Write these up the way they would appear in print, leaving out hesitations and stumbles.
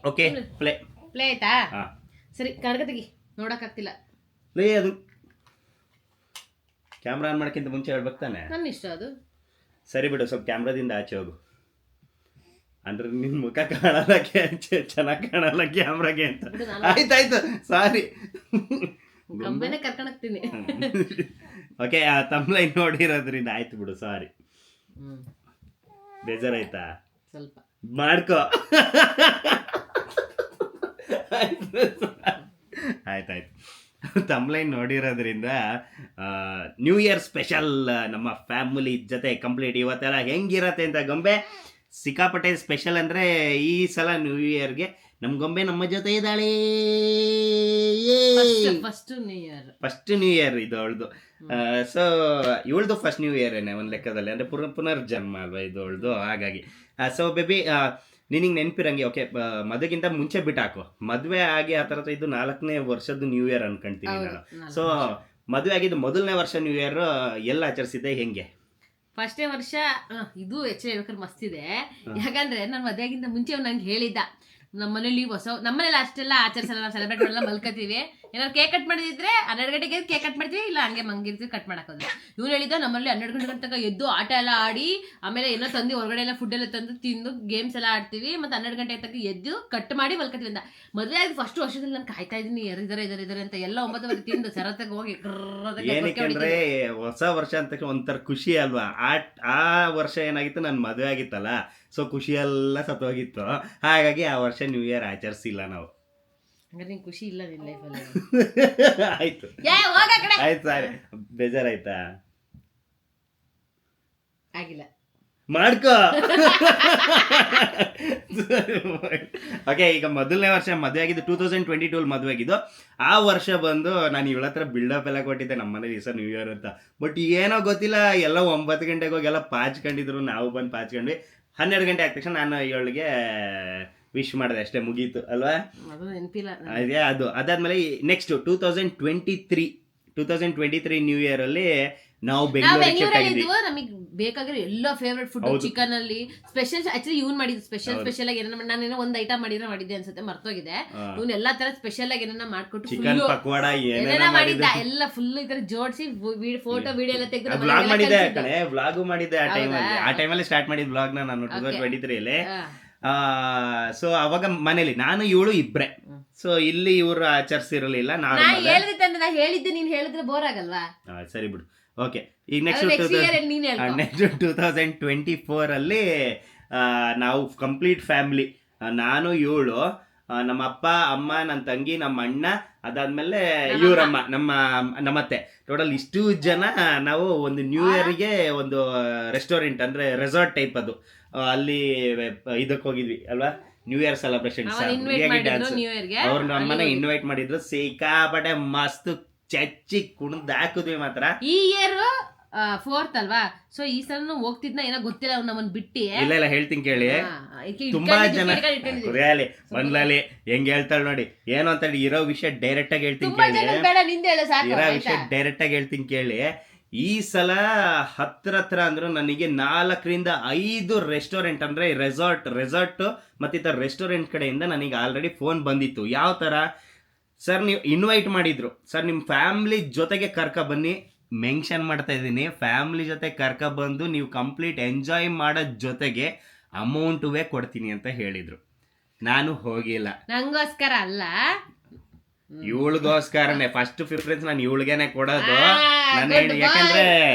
Okay play play ಆಯ್ತಾ? ಹಾಂ ಸರಿ, ಕರ್ಗ ತೆಗಿ, ನೋಡಕ್ಕಾಗ್ತಿಲ್ಲ. ಪ್ಲೇ ಅದು ಕ್ಯಾಮ್ರಾ ಆನ್ ಮಾಡೋಕ್ಕಿಂತ ಮುಂಚೆ ಹೇಳ್ಬೇಕು ತಾನೆ. ನನ್ನ ಇಷ್ಟ ಅದು. ಸರಿ ಬಿಡು, ಸ್ವಲ್ಪ ಕ್ಯಾಮ್ರಾದಿಂದ ಆಚೆ ಹೋಗು. ಅಂದ್ರೆ ನಿನ್ನ ಮುಖ ಕಾಣಲ್ಲ, ಚೆನ್ನಾಗಿ ಕಾಣಲ್ಲ ಕ್ಯಾಮ್ರಾಗೆ ಅಂತ. ಆಯ್ತಾಯ್ತು, ಸಾರಿ. ಗೊಂಬೆನೆ ಕರ್ಕೊಂಡು ಹೋಗ್ತೀನಿ. ಓಕೆ, ಆ ತಮ್ಲೈನ್ ನೋಡಿರೋದ್ರಿಂದ ಆಯ್ತು ಬಿಡು, ಸಾರಿ. ಬೇಜಾರಾಯ್ತಾ? ಸ್ವಲ್ಪ ಮಾಡ್ಕೋ. ಆಯ್ತಾಯ್ತು, ತಮ್ಲೈನ್ ನೋಡಿರೋದ್ರಿಂದ ನ್ಯೂ ಇಯರ್ ಸ್ಪೆಷಲ್ ನಮ್ಮ ಫ್ಯಾಮಿಲಿ ಜೊತೆ ಕಂಪ್ಲೀಟ್. ಇವತ್ತೆಲ್ಲ ಹೆಂಗಿರತ್ತೆ ಅಂತ ಗೊಂಬೆ ಸಿಕ್ಕಾಪಟ್ಟೆ ಸ್ಪೆಷಲ್. ಅಂದರೆ ಈ ಸಲ ನ್ಯೂ ಇಯರ್ಗೆ ನಮ್ಮ ಗೊಂಬೆ ನಮ್ಮ ಜೊತೆ ಇದ್ದಾಳೆ. ಫಸ್ಟ್ ನ್ಯೂ ಇಯರ್ ಇದು ಅವಳದು. ಸೊ ಇವಳ್ದು ಫಸ್ಟ್ ನ್ಯೂ ಇಯರ್ ಏನೇ ಒಂದು ಲೆಕ್ಕದಲ್ಲಿ, ಅಂದರೆ ಪುನರ್ಜನ್ಮ ಅಲ್ವಾ ಇದು ಅವಳದು. ಹಾಗಾಗಿ ಸೊ ಬೇಬಿ, ನಿನಗೆ ನೆನಪಿರಂಗೆ ಓಕೆ, ಮದುವೆಗಿಂತ ಮುಂಚೆ ಬಿಟ್ಟಾಕು. ಮದುವೆ ಆಗಿ ಆ ಥರ ಇದು 4ನೇ ವರ್ಷದ್ದು ನ್ಯೂ ಇಯರ್ ಅನ್ಕೊಂತೀನಿ ನಾನು. ಸೊ ಮದುವೆ ಆಗಿದ್ದು ಮೊದಲನೇ ವರ್ಷ ನ್ಯೂ ಇಯರ್ ಎಲ್ಲ ಆಚರಿಸಿದ್ದೆ, ಹೆಂಗೆ? ಫಸ್ಟೇ ವರ್ಷ ಇದು ಹೆಚ್ಚು ಹೇಳ್ಬೇಕಾದ್ರೆ ಮಸ್ತ್ ಇದೆ. ಯಾಕಂದ್ರೆ ನಾನು ಮದುವೆಗಿಂತ ಮುಂಚೆ ನಂಗೆ ಹೇಳಿದ್ದ, ನಮ್ಮನೇಲಿ ನಮ್ಮನೇಲಿ ಅಷ್ಟೆಲ್ಲ ಆಚರಿಸಲ್ಲ, ನಾವು ಸೆಲೆಬ್ರೇಟ್ ಮಾಡಲ್ಲ, ಮಲ್ಕೋತೀವಿ. ಏನಾದ್ರು ಕೇಕ್ ಕಟ್ ಮಾಡಿದ್ರೆ 12 ಗಂಟೆಗೆ ಕೇಕ್ ಕಟ್ ಮಾಡ್ತೀವಿ, ಇಲ್ಲ ಹಂಗೆ ಮಂಗಿರ್ತೀವಿ, ಕಟ್ ಮಾಡಾಕೋದು. ಇವ್ನು ಹೇಳಿದ್ದ ನಮ್ಮಲ್ಲಿ 12 ಗಂಟೆ ತನಕ ಎದ್ದು ಆಟ ಎಲ್ಲ ಆಡಿ, ಆಮೇಲೆ ಏನೋ ತಂದು ಹೊರಗಡೆ ಎಲ್ಲ ಫುಡ್ ಎಲ್ಲ ತಂದು ತಿಂದು ಗೇಮ್ಸ್ ಎಲ್ಲ ಆಡ್ತೀವಿ, ಮತ್ತೆ 12 ಗಂಟೆ ತನಕ ಎದ್ದು ಕಟ್ ಮಾಡಿ ಮಲ್ಕೋತೀವಿ ಅಂತ. ಮದುವೆ ಆಗಿ ಫಸ್ಟ್ ವರ್ಷದಲ್ಲಿ ನಾನು ಕಾಯ್ತಾ ಇದ್ದೀನಿ, ಇದಾರೆ ಅಂತ ಎಲ್ಲ 9 ತಿಂದು ಸರತ್ತಾಗಿ ಹೋಗಿ ಏನಕ್ಕೆ ಹೊಸ ವರ್ಷ ಅಂತ ಒಂಥರ ಖುಷಿ ಅಲ್ವಾ. ಆ ವರ್ಷ ಏನಾಗಿತ್ತು, ನನ್ನ ಮದುವೆ ಆಗಿತ್ತಲ್ಲ, ಸೊ ಖುಷಿ ಎಲ್ಲ ಸತ್ತೋಗಿತ್ತು. ಹಾಗಾಗಿ ಆ ವರ್ಷ ನ್ಯೂ ಇಯರ್ ಆಚರಿಸಿಲ್ಲ ನಾವು. ನಿಂಗೆ ಖುಷಿ ಇಲ್ಲ ನಿನ್ನ ಲೈಫಲ್ಲಿ? ಆಯ್ತು ಆಯ್ತು, ಸಾರಿ. ಬೇಜಾರಾಯ್ತಾ? ಆಗಿಲ್ಲ, ಮಾಡ್ಕೋ. ಓಕೆ, ಈಗ ಮೊದಲನೇ ವರ್ಷ ಮದುವೆ ಆಗಿದ್ದು 2022 ಮದುವೆ ಆಗಿದ್ದು. ಆ ವರ್ಷ ಬಂದು ನಾನು ಇವಳ ಹತ್ರ ಬಿಲ್ಡಪ್ ಎಲ್ಲ ಕೊಟ್ಟಿದ್ದೆ, ನಮ್ಮ ಮನೇಲಿ ಈ ಸರ್ ನ್ಯೂ ಇಯರ್ ಅಂತ. ಬಟ್ ಏನೋ ಗೊತ್ತಿಲ್ಲ, ಎಲ್ಲ 9 ಗಂಟೆಗೆ ಹೋಗಿ ಎಲ್ಲ ಪಾಚ್ಕೊಂಡಿದ್ರು, ನಾವು ಬಂದು ಪಾಚ್ಕೊಂಡ್ವಿ. 12 ಗಂಟೆ ಆದ ತಕ್ಷಣ ನಾನು ಇವಳಿಗೆ ವಿಶ್ ಮಾಡಿದೆ, ಅಷ್ಟೇ, ಮುಗೀತು ಅಲ್ವಾ. ಅದೇ ಅದು. ಅದಾದ್ಮೇಲೆ ನೆಕ್ಸ್ಟ್ 2023 ನ್ಯೂ ಇಯರ್ ಅಲ್ಲಿ ನಾವು ಬೆಂಗಳೂರಿಗೆ ನಮಗೆ ಬೇಕಾಗಿರೋ ಎಲ್ಲ ಫೇವ್ರೆಟ್ ಫುಡ್ ಚಿಕನ್ ಅಲ್ಲಿ ಸ್ಪೆಷಲ್. ಆಕ್ಚುಲಿ ಇವ್ನು ಮಾಡಿದ್ದು ಸ್ಪೆಷಲ್ ಆಗಿ ಏನೋ ನಾನೇನೋ ಒಂದು ಐಟಮ್ ಮಾಡಿದ್ದೆ ಅನ್ಸುತ್ತೆ, ಮರ್ತೋಗಿದೆ. ಇವ್ನು ಎಲ್ಲಾ ತರ ಸ್ಪೆಷಲ್ ಆಗಿ ಏನ ಮಾಡ್ಕೊಟ್ಟು ಚಿಕನ್ ಪಕೋಡ ಏನೇನ ಮಾಡಿದ್ದ, ಎಲ್ಲ ಫುಲ್ ಈ ತರ ಜೋಡಿಸಿ ಫೋಟೋ ವಿಡಿಯೋ ಎಲ್ಲ ತೆಗೆದು ವ್ಲಾಗ್ ಮಾಡಿದ್ದೆ. ವ್ಲಾಗು ಮಾಡಿದ್ದೆ ಆ ಟೈಮಲ್ಲಿ ಸ್ಟಾರ್ಟ್ ಮಾಡಿದ್ ವ್ಲಾಗ್ ನಾನು 2023 ಅಲ್ಲಿ. ಸೊ ಅವಾಗ ಮನೇಲಿ ನಾನು ಇವಳು ಇಬ್ರೆ. ಸೊ ಇಲ್ಲಿ ಇವರು ಆಚರಿಸಿರಲಿಲ್ಲ. ನಾನು ಹೇಳಿದ್ದೆ, ನೀನ್ ಹೇಳಿದ್ರೆ ಬೋರ್ ಆಗಲ್ವಾ? ಸರಿ ಬಿಡು. ಓಕೆ, ಈಗ ನೆಕ್ಸ್ಟ್ 2024 ಅಲ್ಲಿ ನಾವು ಕಂಪ್ಲೀಟ್ ಫ್ಯಾಮಿಲಿ, ನಾನು ಇವಳು, ನಮ್ಮ ಅಪ್ಪ ಅಮ್ಮ, ನನ್ನ ತಂಗಿ, ನಮ್ಮ ಅಣ್ಣ, ಅದಾದ್ಮೇಲೆ ಇವರಮ್ಮ, ನಮ್ಮತ್ತೆ, ಟೋಟಲ್ ಇಷ್ಟು ಜನ ನಾವು ಒಂದು ನ್ಯೂ ಇಯರ್ಗೆ ಒಂದು ರೆಸ್ಟೋರೆಂಟ್, ಅಂದ್ರೆ ರೆಸಾರ್ಟ್ ಟೈಪ್, ಅದು ಅಲ್ಲಿ ಇದಕ್ಕೆ ಹೋಗಿದ್ವಿ ಅಲ್ವಾ, ನ್ಯೂ ಇಯರ್ ಸೆಲೆಬ್ರೇಷನ್. ಅವ್ರು ನಮ್ಮನ್ನ ಇನ್ವೈಟ್ ಮಾಡಿದ್ರು, ಸಿಕ್ಕಾಪಟ್ಟೆ ಮಸ್ತ್ ಚಚ್ಚಿ ಕುಣಿದ್ ಹಾಕಿದ್ವಿ ಮಾತ್ರ. ಈ ಇಯರ್ 4th ಅಲ್ವಾ, ಸೊ ಈ ಸಲ ಹೋಗ್ತಿದ್ನ ಏನೋ ಗೊತ್ತಿಲ್ಲ, ಅವ್ನು ನಮ್ಮನ್ನ ಬಿಟ್ಟಿ. ಇಲ್ಲ ಹೇಳ್ತೀನಿ ಕೇಳಿ, ತುಂಬಾ ಜನ ಕುರಿಯಾಲಿ ಬಂದ್ಲಲ್ಲಿ ಹೆಂಗ್ ಹೇಳ್ತಾಳೆ ನೋಡಿ, ಏನು ಅಂತ ಇರೋ ವಿಷಯ ಡೈರೆಕ್ಟ್ ಆಗಿ ಹೇಳ್ತೀನಿ ಕೇಳಿ, ಇರೋ ವಿಷಯ ಡೈರೆಕ್ಟ್ ಆಗಿ ಹೇಳ್ತೀನಿ ಕೇಳಿ. ಈ ಸಲ ಹತ್ರ ಅಂದ್ರು ನನಗೆ 4ರಿಂದ 5 ರೆಸ್ಟೋರೆಂಟ್, ಅಂದ್ರೆ ರೆಸಾರ್ಟ್ ಮತ್ತಿತರ ರೆಸ್ಟೋರೆಂಟ್ ಕಡೆಯಿಂದ ನನಗೆ ಆಲ್ರೆಡಿ ಫೋನ್ ಬಂದಿತ್ತು. ಯಾವ ತರ, ಸರ್ ನೀವು ಇನ್ವೈಟ್ ಮಾಡಿದ್ರು, ಸರ್ ನಿಮ್ಮ ಫ್ಯಾಮಿಲಿ ಜೊತೆಗೆ ಕರ್ಕ ಬನ್ನಿ, ಮೆನ್ಷನ್ ಮಾಡ್ತಾ ಇದ್ದೀನಿ, ಫ್ಯಾಮಿಲಿ ಜೊತೆ ಕರ್ಕ ಬಂದು ನೀವು ಕಂಪ್ಲೀಟ್ ಎಂಜಾಯ್ ಮಾಡೋ ಜೊತೆಗೆ ಅಮೌಂಟುವೇ ಕೊಡ್ತೀನಿ ಅಂತ ಹೇಳಿದ್ರು. ನಾನು ಹೋಗಿಲ್ಲ, ನಂಗೋಸ್ಕರ ಅಲ್ಲ, ಇವಳಿಗೋಸ್ಕರನೇ ಫಸ್ಟ್ ಪ್ರಿಫರೆನ್ಸ್ ನಾನು ಇವಳಿಗೆನೆ ಕೊಡೋದು. ಯಾಕಂದ್ರೆ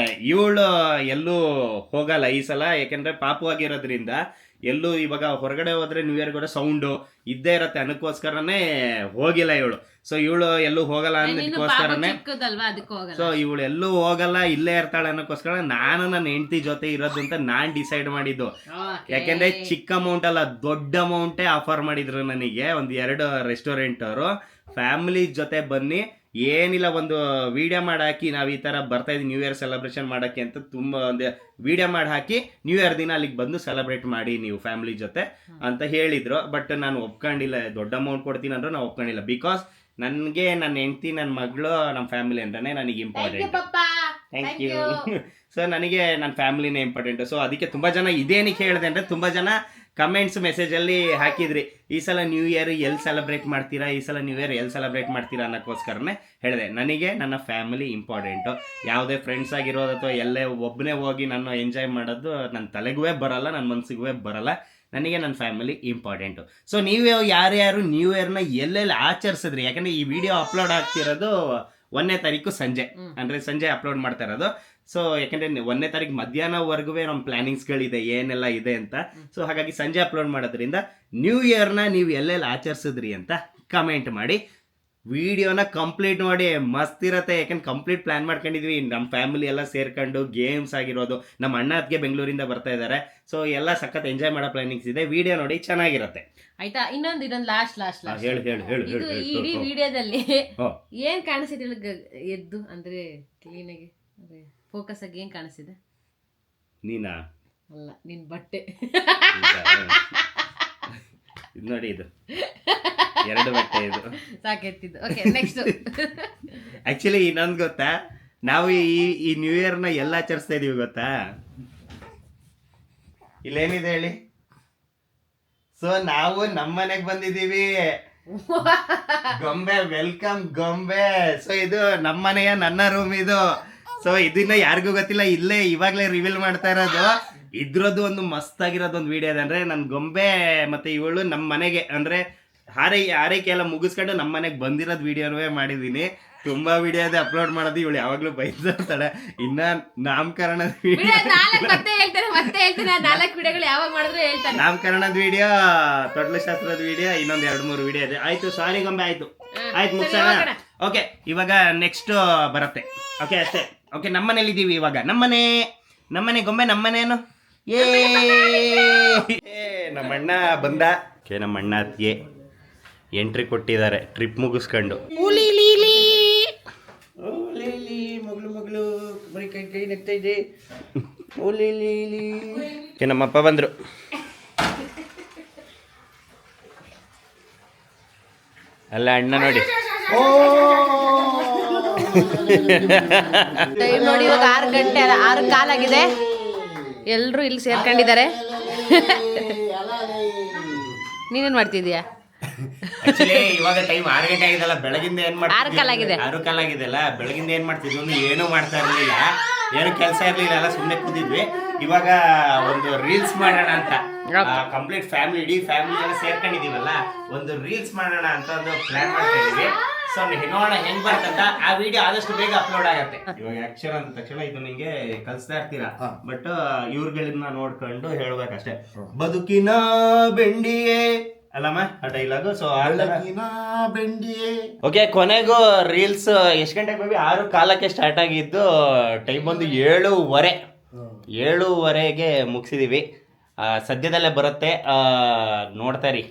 ಇವಳು ಎಲ್ಲೂ ಹೋಗಲ್ಲ ಈ ಸಲ, ಯಾಕಂದ್ರೆ ಪಾಪು ಆಗಿರೋದ್ರಿಂದ ಎಲ್ಲೂ ಇವಾಗ ಹೊರಗಡೆ ಹೋದ್ರೆ ನ್ಯೂ ಇಯರ್ ಕೂಡ ಸೌಂಡು ಇದ್ದೇ ಇರತ್ತೆ, ಅದಕ್ಕೋಸ್ಕರನೇ ಹೋಗಿಲ್ಲ ಇವಳು. ಸೊ ಇವಳು ಎಲ್ಲೂ ಹೋಗಲ್ಲ ಅನ್ನೋದಕ್ಕೋಸ್ಕರನೇ, ಸೊ ಇವಳು ಎಲ್ಲೂ ಹೋಗಲ್ಲ, ಇಲ್ಲೇ ಇರ್ತಾಳೆ ಅನ್ನೋಕ್ಕೋಸ್ಕರ ನಾನು ನನ್ನ ಹೆಂಡತಿ ಜೊತೆ ಇರೋದು ಅಂತ ನಾನ್ ಡಿಸೈಡ್ ಮಾಡಿದ್ದು. ಯಾಕೆಂದ್ರೆ ಚಿಕ್ಕ ಅಮೌಂಟ್ ಅಲ್ಲ, ದೊಡ್ಡ ಅಮೌಂಟೇ ಆಫರ್ ಮಾಡಿದ್ರು ನನಗೆ ಒಂದು 2 ರೆಸ್ಟೋರೆಂಟ್ ಅವರು. ಫ್ಯಾಮಿಲಿ ಜೊತೆ ಬನ್ನಿ, ಏನಿಲ್ಲ ಒಂದು ವಿಡಿಯೋ ಮಾಡಿ ಹಾಕಿ, ನಾವು ಈ ಥರ ಬರ್ತಾ ಇದ್ದೀವಿ ನ್ಯೂ ಇಯರ್ ಸೆಲೆಬ್ರೇಷನ್ ಮಾಡೋಕ್ಕೆ ಅಂತ, ತುಂಬ ಒಂದು ವಿಡಿಯೋ ಮಾಡಿ ಹಾಕಿ ನ್ಯೂ ಇಯರ್ ದಿನ ಅಲ್ಲಿಗೆ ಬಂದು ಸೆಲೆಬ್ರೇಟ್ ಮಾಡಿ ನೀವು ಫ್ಯಾಮಿಲಿ ಜೊತೆ ಅಂತ ಹೇಳಿದ್ರು. ಬಟ್ ನಾನು ಒಪ್ಕೊಂಡಿಲ್ಲ, ದೊಡ್ಡ ಅಮೌಂಟ್ ಕೊಡ್ತೀನಿ ಅಂದ್ರೆ ನಾವು ಒಪ್ಕೊಂಡಿಲ್ಲ. ಬಿಕಾಸ್ ನನಗೆ ನನ್ನ ಹೆಂಡತಿ, ನನ್ನ ಮಗಳು, ನಮ್ಮ ಫ್ಯಾಮಿಲಿ ಅಂದ್ರೆ ನನಗೆ ಇಂಪಾರ್ಟೆಂಟ್. Thank you. ಸೊ ನನಗೆ ನನ್ನ ಫ್ಯಾಮಿಲಿನೇ ಇಂಪಾರ್ಟೆಂಟ್. ಸೊ ಅದಕ್ಕೆ ತುಂಬ ಜನ ಇದೇನಕ್ಕೆ ಹೇಳಿದೆ ಅಂದರೆ, ತುಂಬ ಜನ ಕಮೆಂಟ್ಸ್ ಮೆಸೇಜಲ್ಲಿ ಹಾಕಿದ್ರಿ ಈ ಸಲ ನ್ಯೂ ಇಯರ್ ಎಲ್ಲಿ ಸೆಲೆಬ್ರೇಟ್ ಮಾಡ್ತೀರಾ, ಈ ಸಲ ನ್ಯೂ ಇಯರ್ ಎಲ್ಲಿ ಸೆಲೆಬ್ರೇಟ್ ಮಾಡ್ತೀರಾ ಅನ್ನೋಕ್ಕೋಸ್ಕರನೇ ಹೇಳಿದೆ. ನನಗೆ ನನ್ನ ಫ್ಯಾಮಿಲಿ ಇಂಪಾರ್ಟೆಂಟು. ಯಾವುದೇ ಫ್ರೆಂಡ್ಸ್ ಆಗಿರೋದು ಅಥವಾ ಎಲ್ಲೇ ಒಬ್ಬನೇ ಹೋಗಿ ನಾನು ಎಂಜಾಯ್ ಮಾಡೋದು ನನ್ನ ತಲೆಗೂ ಬರಲ್ಲ, ನನ್ನ ಮನಸ್ಸಿಗೂ ಬರಲ್ಲ. ನನಗೆ ನನ್ನ ಫ್ಯಾಮಿಲಿ ಇಂಪಾರ್ಟೆಂಟು. ಸೊ ನೀವು ಯಾರ್ಯಾರು ನ್ಯೂ ಇಯರ್ನ ಎಲ್ಲೆಲ್ಲಿ ಆಚರಿಸಿದ್ರಿ, ಯಾಕಂದರೆ ಈ ವಿಡಿಯೋ ಅಪ್ಲೋಡ್ ಆಗ್ತಿರೋದು 1ನೇ ತಾರೀಕು ಸಂಜೆ, ಅಂದರೆ ಸಂಜೆ ಅಪ್ಲೋಡ್ ಮಾಡ್ತಾ ಇರೋದು. ಸೊ ಯಾಕಂದರೆ 1ನೇ ತಾರೀಕು ಮಧ್ಯಾಹ್ನವರೆಗೂ ನಮ್ಮ ಪ್ಲ್ಯಾನಿಂಗ್ಸ್ಗಳಿದೆ ಏನೆಲ್ಲ ಇದೆ ಅಂತ. ಸೊ ಹಾಗಾಗಿ ಸಂಜೆ ಅಪ್ಲೋಡ್ ಮಾಡೋದ್ರಿಂದ ನ್ಯೂ ಇಯರ್ನ ನೀವು ಎಲ್ಲೆಲ್ಲಿ ಆಚರಿಸಿದ್ರಿ ಅಂತ ಕಮೆಂಟ್ ಮಾಡಿ. ವಿಡಿಯೋನ ಕಂಪ್ಲೀಟ್ ಮಾಡಿ, ಮಸ್ತ್ ಇರುತ್ತೆ. ಯಾಕಂದ್ರೆ ಕಂಪ್ಲೀಟ್ ಪ್ಲ್ಯಾನ್ ಮಾಡ್ಕೊಂಡಿದ್ವಿ, ನಮ್ಮ ಫ್ಯಾಮಿಲಿ ಎಲ್ಲ ಸೇರ್ಕೊಂಡು ಗೇಮ್ಸ್ ಆಗಿರೋದು. ನಮ್ಮ ಅಣ್ಣ ಅದಕ್ಕೆ ಬೆಂಗಳೂರಿಂದ ಬರ್ತಾ ಇದ್ದಾರೆ. ಸೊ ಎಲ್ಲ ಸಖತ್ ಎಂಜಾಯ್ ಮಾಡೋ ಪ್ಲಾನಿಂಗ್ಸ್ ಇದೆ. ವಿಡಿಯೋ ನೋಡಿ, ಚೆನ್ನಾಗಿರುತ್ತೆ. ಆಯ್ತಾ? ಇನ್ನೊಂದು ಲಾಸ್ಟ್ ಹೇಳು ಇದು ಇಡೀ ವಿಡಿಯೋದಲ್ಲಿ ಏನ್ ಕಾಣಿಸಿದೆ ಎದ್ದು ಅಂದ್ರೆ ಕ್ಲೀನಾಗಿ ಅಂದ್ರೆ ಫೋಕಸ್ ಆಗಿ ಏನ್ ಕಾಣಿಸಿದೆ? ನೀನಾ? ಅಲ್ಲ, ನಿನ್ ಬಟ್ಟೆ. ಇದು ನೋಡಿ, ಇದು 2 ಬಟ್ಟೆ ಇದು ಸಾಕೆತ್ತಿದ್ದು. Okay, next. ಆಕ್ಚುಲಿ ಇನ್ನೊಂದು ಗೊತ್ತಾ, ನಾವು ಈ ನ್ಯೂ ಇಯರ್ನ ಎಲ್ಲ ಆಚರಿಸ್ತಾ ಇದೀವಿ ಗೊತ್ತಾ? ಇಲ್ಲೇನಿದೆ ಹೇಳಿ? ಸೊ ನಾವು ನಮ್ಮ ಮನೆಗೆ ಬಂದಿದ್ದೀವಿ. ಗೊಂಬೆ, ವೆಲ್ಕಮ್ ಗೊಂಬೆ. ಸೊ ಇದು ನಮ್ಮ ಮನೆಯ ನನ್ನ ರೂಮ್ ಇದು. ಸೊ ಇದನ್ನ ಯಾರಿಗೂ ಗೊತ್ತಿಲ್ಲ, ಇಲ್ಲೇ ಇವಾಗಲೇ ರಿವೀಲ್ ಮಾಡ್ತಾ ಇರೋದು. ಇದ್ರದ್ದು ಒಂದು ಮಸ್ತ್ ಆಗಿರೋದು ಒಂದು ವಿಡಿಯೋ ಇದೆ. ಅಂದ್ರೆ ನನ್ನ ಗೊಂಬೆ ಮತ್ತೆ ಇವಳು ನಮ್ಮ ಮನೆಗೆ ಅಂದ್ರೆ ಆರೈಕೆ ಎಲ್ಲ ಮುಗಿಸ್ಕೊಂಡು ನಮ್ಮ ಮನೆಗೆ ಬಂದಿರೋದು ವಿಡಿಯೋನೇ ಮಾಡಿದೀನಿ. ತುಂಬಾ ವಿಡಿಯೋ ಇದೆ ಅಪ್ಲೋಡ್ ಮಾಡೋದು. ಇವಳು ಯಾವಾಗ್ಲೂ ಬೈತಾಳೆ. ಇನ್ನ ನಾಮಕರಣದ ನಾಮಕರಣದ ವಿಡಿಯೋ, ತೊಟ್ಲ ಶಾಸ್ತ್ರದ ವಿಡಿಯೋ, ಇನ್ನೊಂದು 2-3 ವಿಡಿಯೋ ಇದೆ. ಆಯ್ತು, ಸಾರಿ ಗೊಂಬೆ, ಆಯ್ತು ಮುಗಿಸೋಣ. ಓಕೆ, ಇವಾಗ ನೆಕ್ಸ್ಟ್ ಬರುತ್ತೆ. ಓಕೆ, ಅಷ್ಟೇ. ಓಕೆ, ನಮ್ಮನೇಲಿ ಇದೀವಿ ಇವಾಗ. ನಮ್ಮನೆ ಗೊಂಬೆ, ನಮ್ಮನೇನು ನಮ್ಮಣ್ಣ ಬಂದ. ನಮ್ಮಣ್ಣ ಅತ್ತಿಗೆ ಎಂಟ್ರಿ ಕೊಟ್ಟಿದ್ದಾರೆ ಟ್ರಿಪ್ ಮುಗಿಸ್ಕೊಂಡು. ಮಗಳು ಬರೀ ಕೈ ನೆಗ್ತಾ ಇದೆ. ನಮ್ಮಪ್ಪ ಬಂದ್ರು. ಅಲ್ಲ ಅಣ್ಣ ನೋಡಿ. ನೋಡಿ, ಇವಾಗ 6 ಗಂಟೆ 6 ಕಾಲಾಗಿದೆ. ಎಲ್ರು ಇಲ್ಲಿ ಸೇರ್ಕೊಂಡಿದ್ದಾರೆ. ನೀನೇನ್ ಮಾಡ್ತಿದ್ಯಾ? ಆಕ್ಚುಲಿ ಇವಾಗ ಟೈಮ್ 6 ಗಂಟೆ ಆಗಿದೆಲ್ಲ. ಬೆಳಗಿಂದ ಏನ್ ಮಾಡ್ತೀವಿ? 6 ಕಾಲಾಗಿದೆ. 6 ಕಾಲಾಗಿದೆಲ್ಲ. ಬೆಳಗಿಂದ ಏನ್ ಮಾಡ್ತಿದ್ವಿ ಅಂದ್ರೆ ಏನೂ ಮಾಡ್ತಾ ಇರ್ಲಿಲ್ಲ, ಏನು ಕೆಲಸ ಇರ್ಲಿಲ್ಲ, ಎಲ್ಲ ಸುಮ್ಮನೆ ಕೂತಿದ್ವಿ. ಇವಾಗ ಒಂದು ರೀಲ್ಸ್ ಮಾಡೋಣ ಅಂತ, ಕಂಪ್ಲೀಟ್ ಫ್ಯಾಮಿಲಿ, ಇಡೀ ಫ್ಯಾಮಿಲಿ ಎಲ್ಲ ಸೇರ್ಕೊಂಡಿದೀವಲ್ಲ, ಒಂದು ರೀಲ್ಸ್ ಮಾಡೋಣ ಅಂತ ಒಂದು ಪ್ಲಾನ್ ಮಾಡ್ತಾ ಇದೀವಿ. ಸೊ ನೋಡೋಣ ಹೆಂಗ್ ಬರ್ತಂತ. ಆ ವಿಡಿಯೋ ಆದಷ್ಟು ಬೇಗ ಅಪ್ಲೋಡ್ ಆಗತ್ತೆ. ಇವಾಗ ಆಕ್ಷನ್ ಅಂದ ತಕ್ಷಣ ಇದು ನಿಂಗೆ ಕಲಿಸ್ತಾ ಇರ್ತೀರಾ, ಬಟ್ ಇವ್ರುಗಳನ್ನ ನೋಡ್ಕೊಂಡು ಹೇಳ್ಬೇಕಷ್ಟೇ. ಬದುಕಿನ ಬೆಂಡಿಯೇ ಅಲ್ಲಮ್ಮ ಆ ಡೈಲಾಗು. ಸೊ ಬೆಂಡಿಯೇ. ಓಕೆ, ಕೊನೆಗೂ ರೀಲ್ಸ್ ಎಷ್ಟು ಗಂಟೆಗೆ ಬೇಬಿ? 6 ಕಾಲಕ್ಕೆ ಸ್ಟಾರ್ಟ್ ಆಗಿದ್ದು. ಟೈಮ್ ಬಂದು 7:30ಗೆ ಮುಗಿಸಿದೀವಿ. ಸದ್ಯದಲ್ಲೇ ಬರುತ್ತೆ, ನೋಡ್ತಾ ಇರಿ.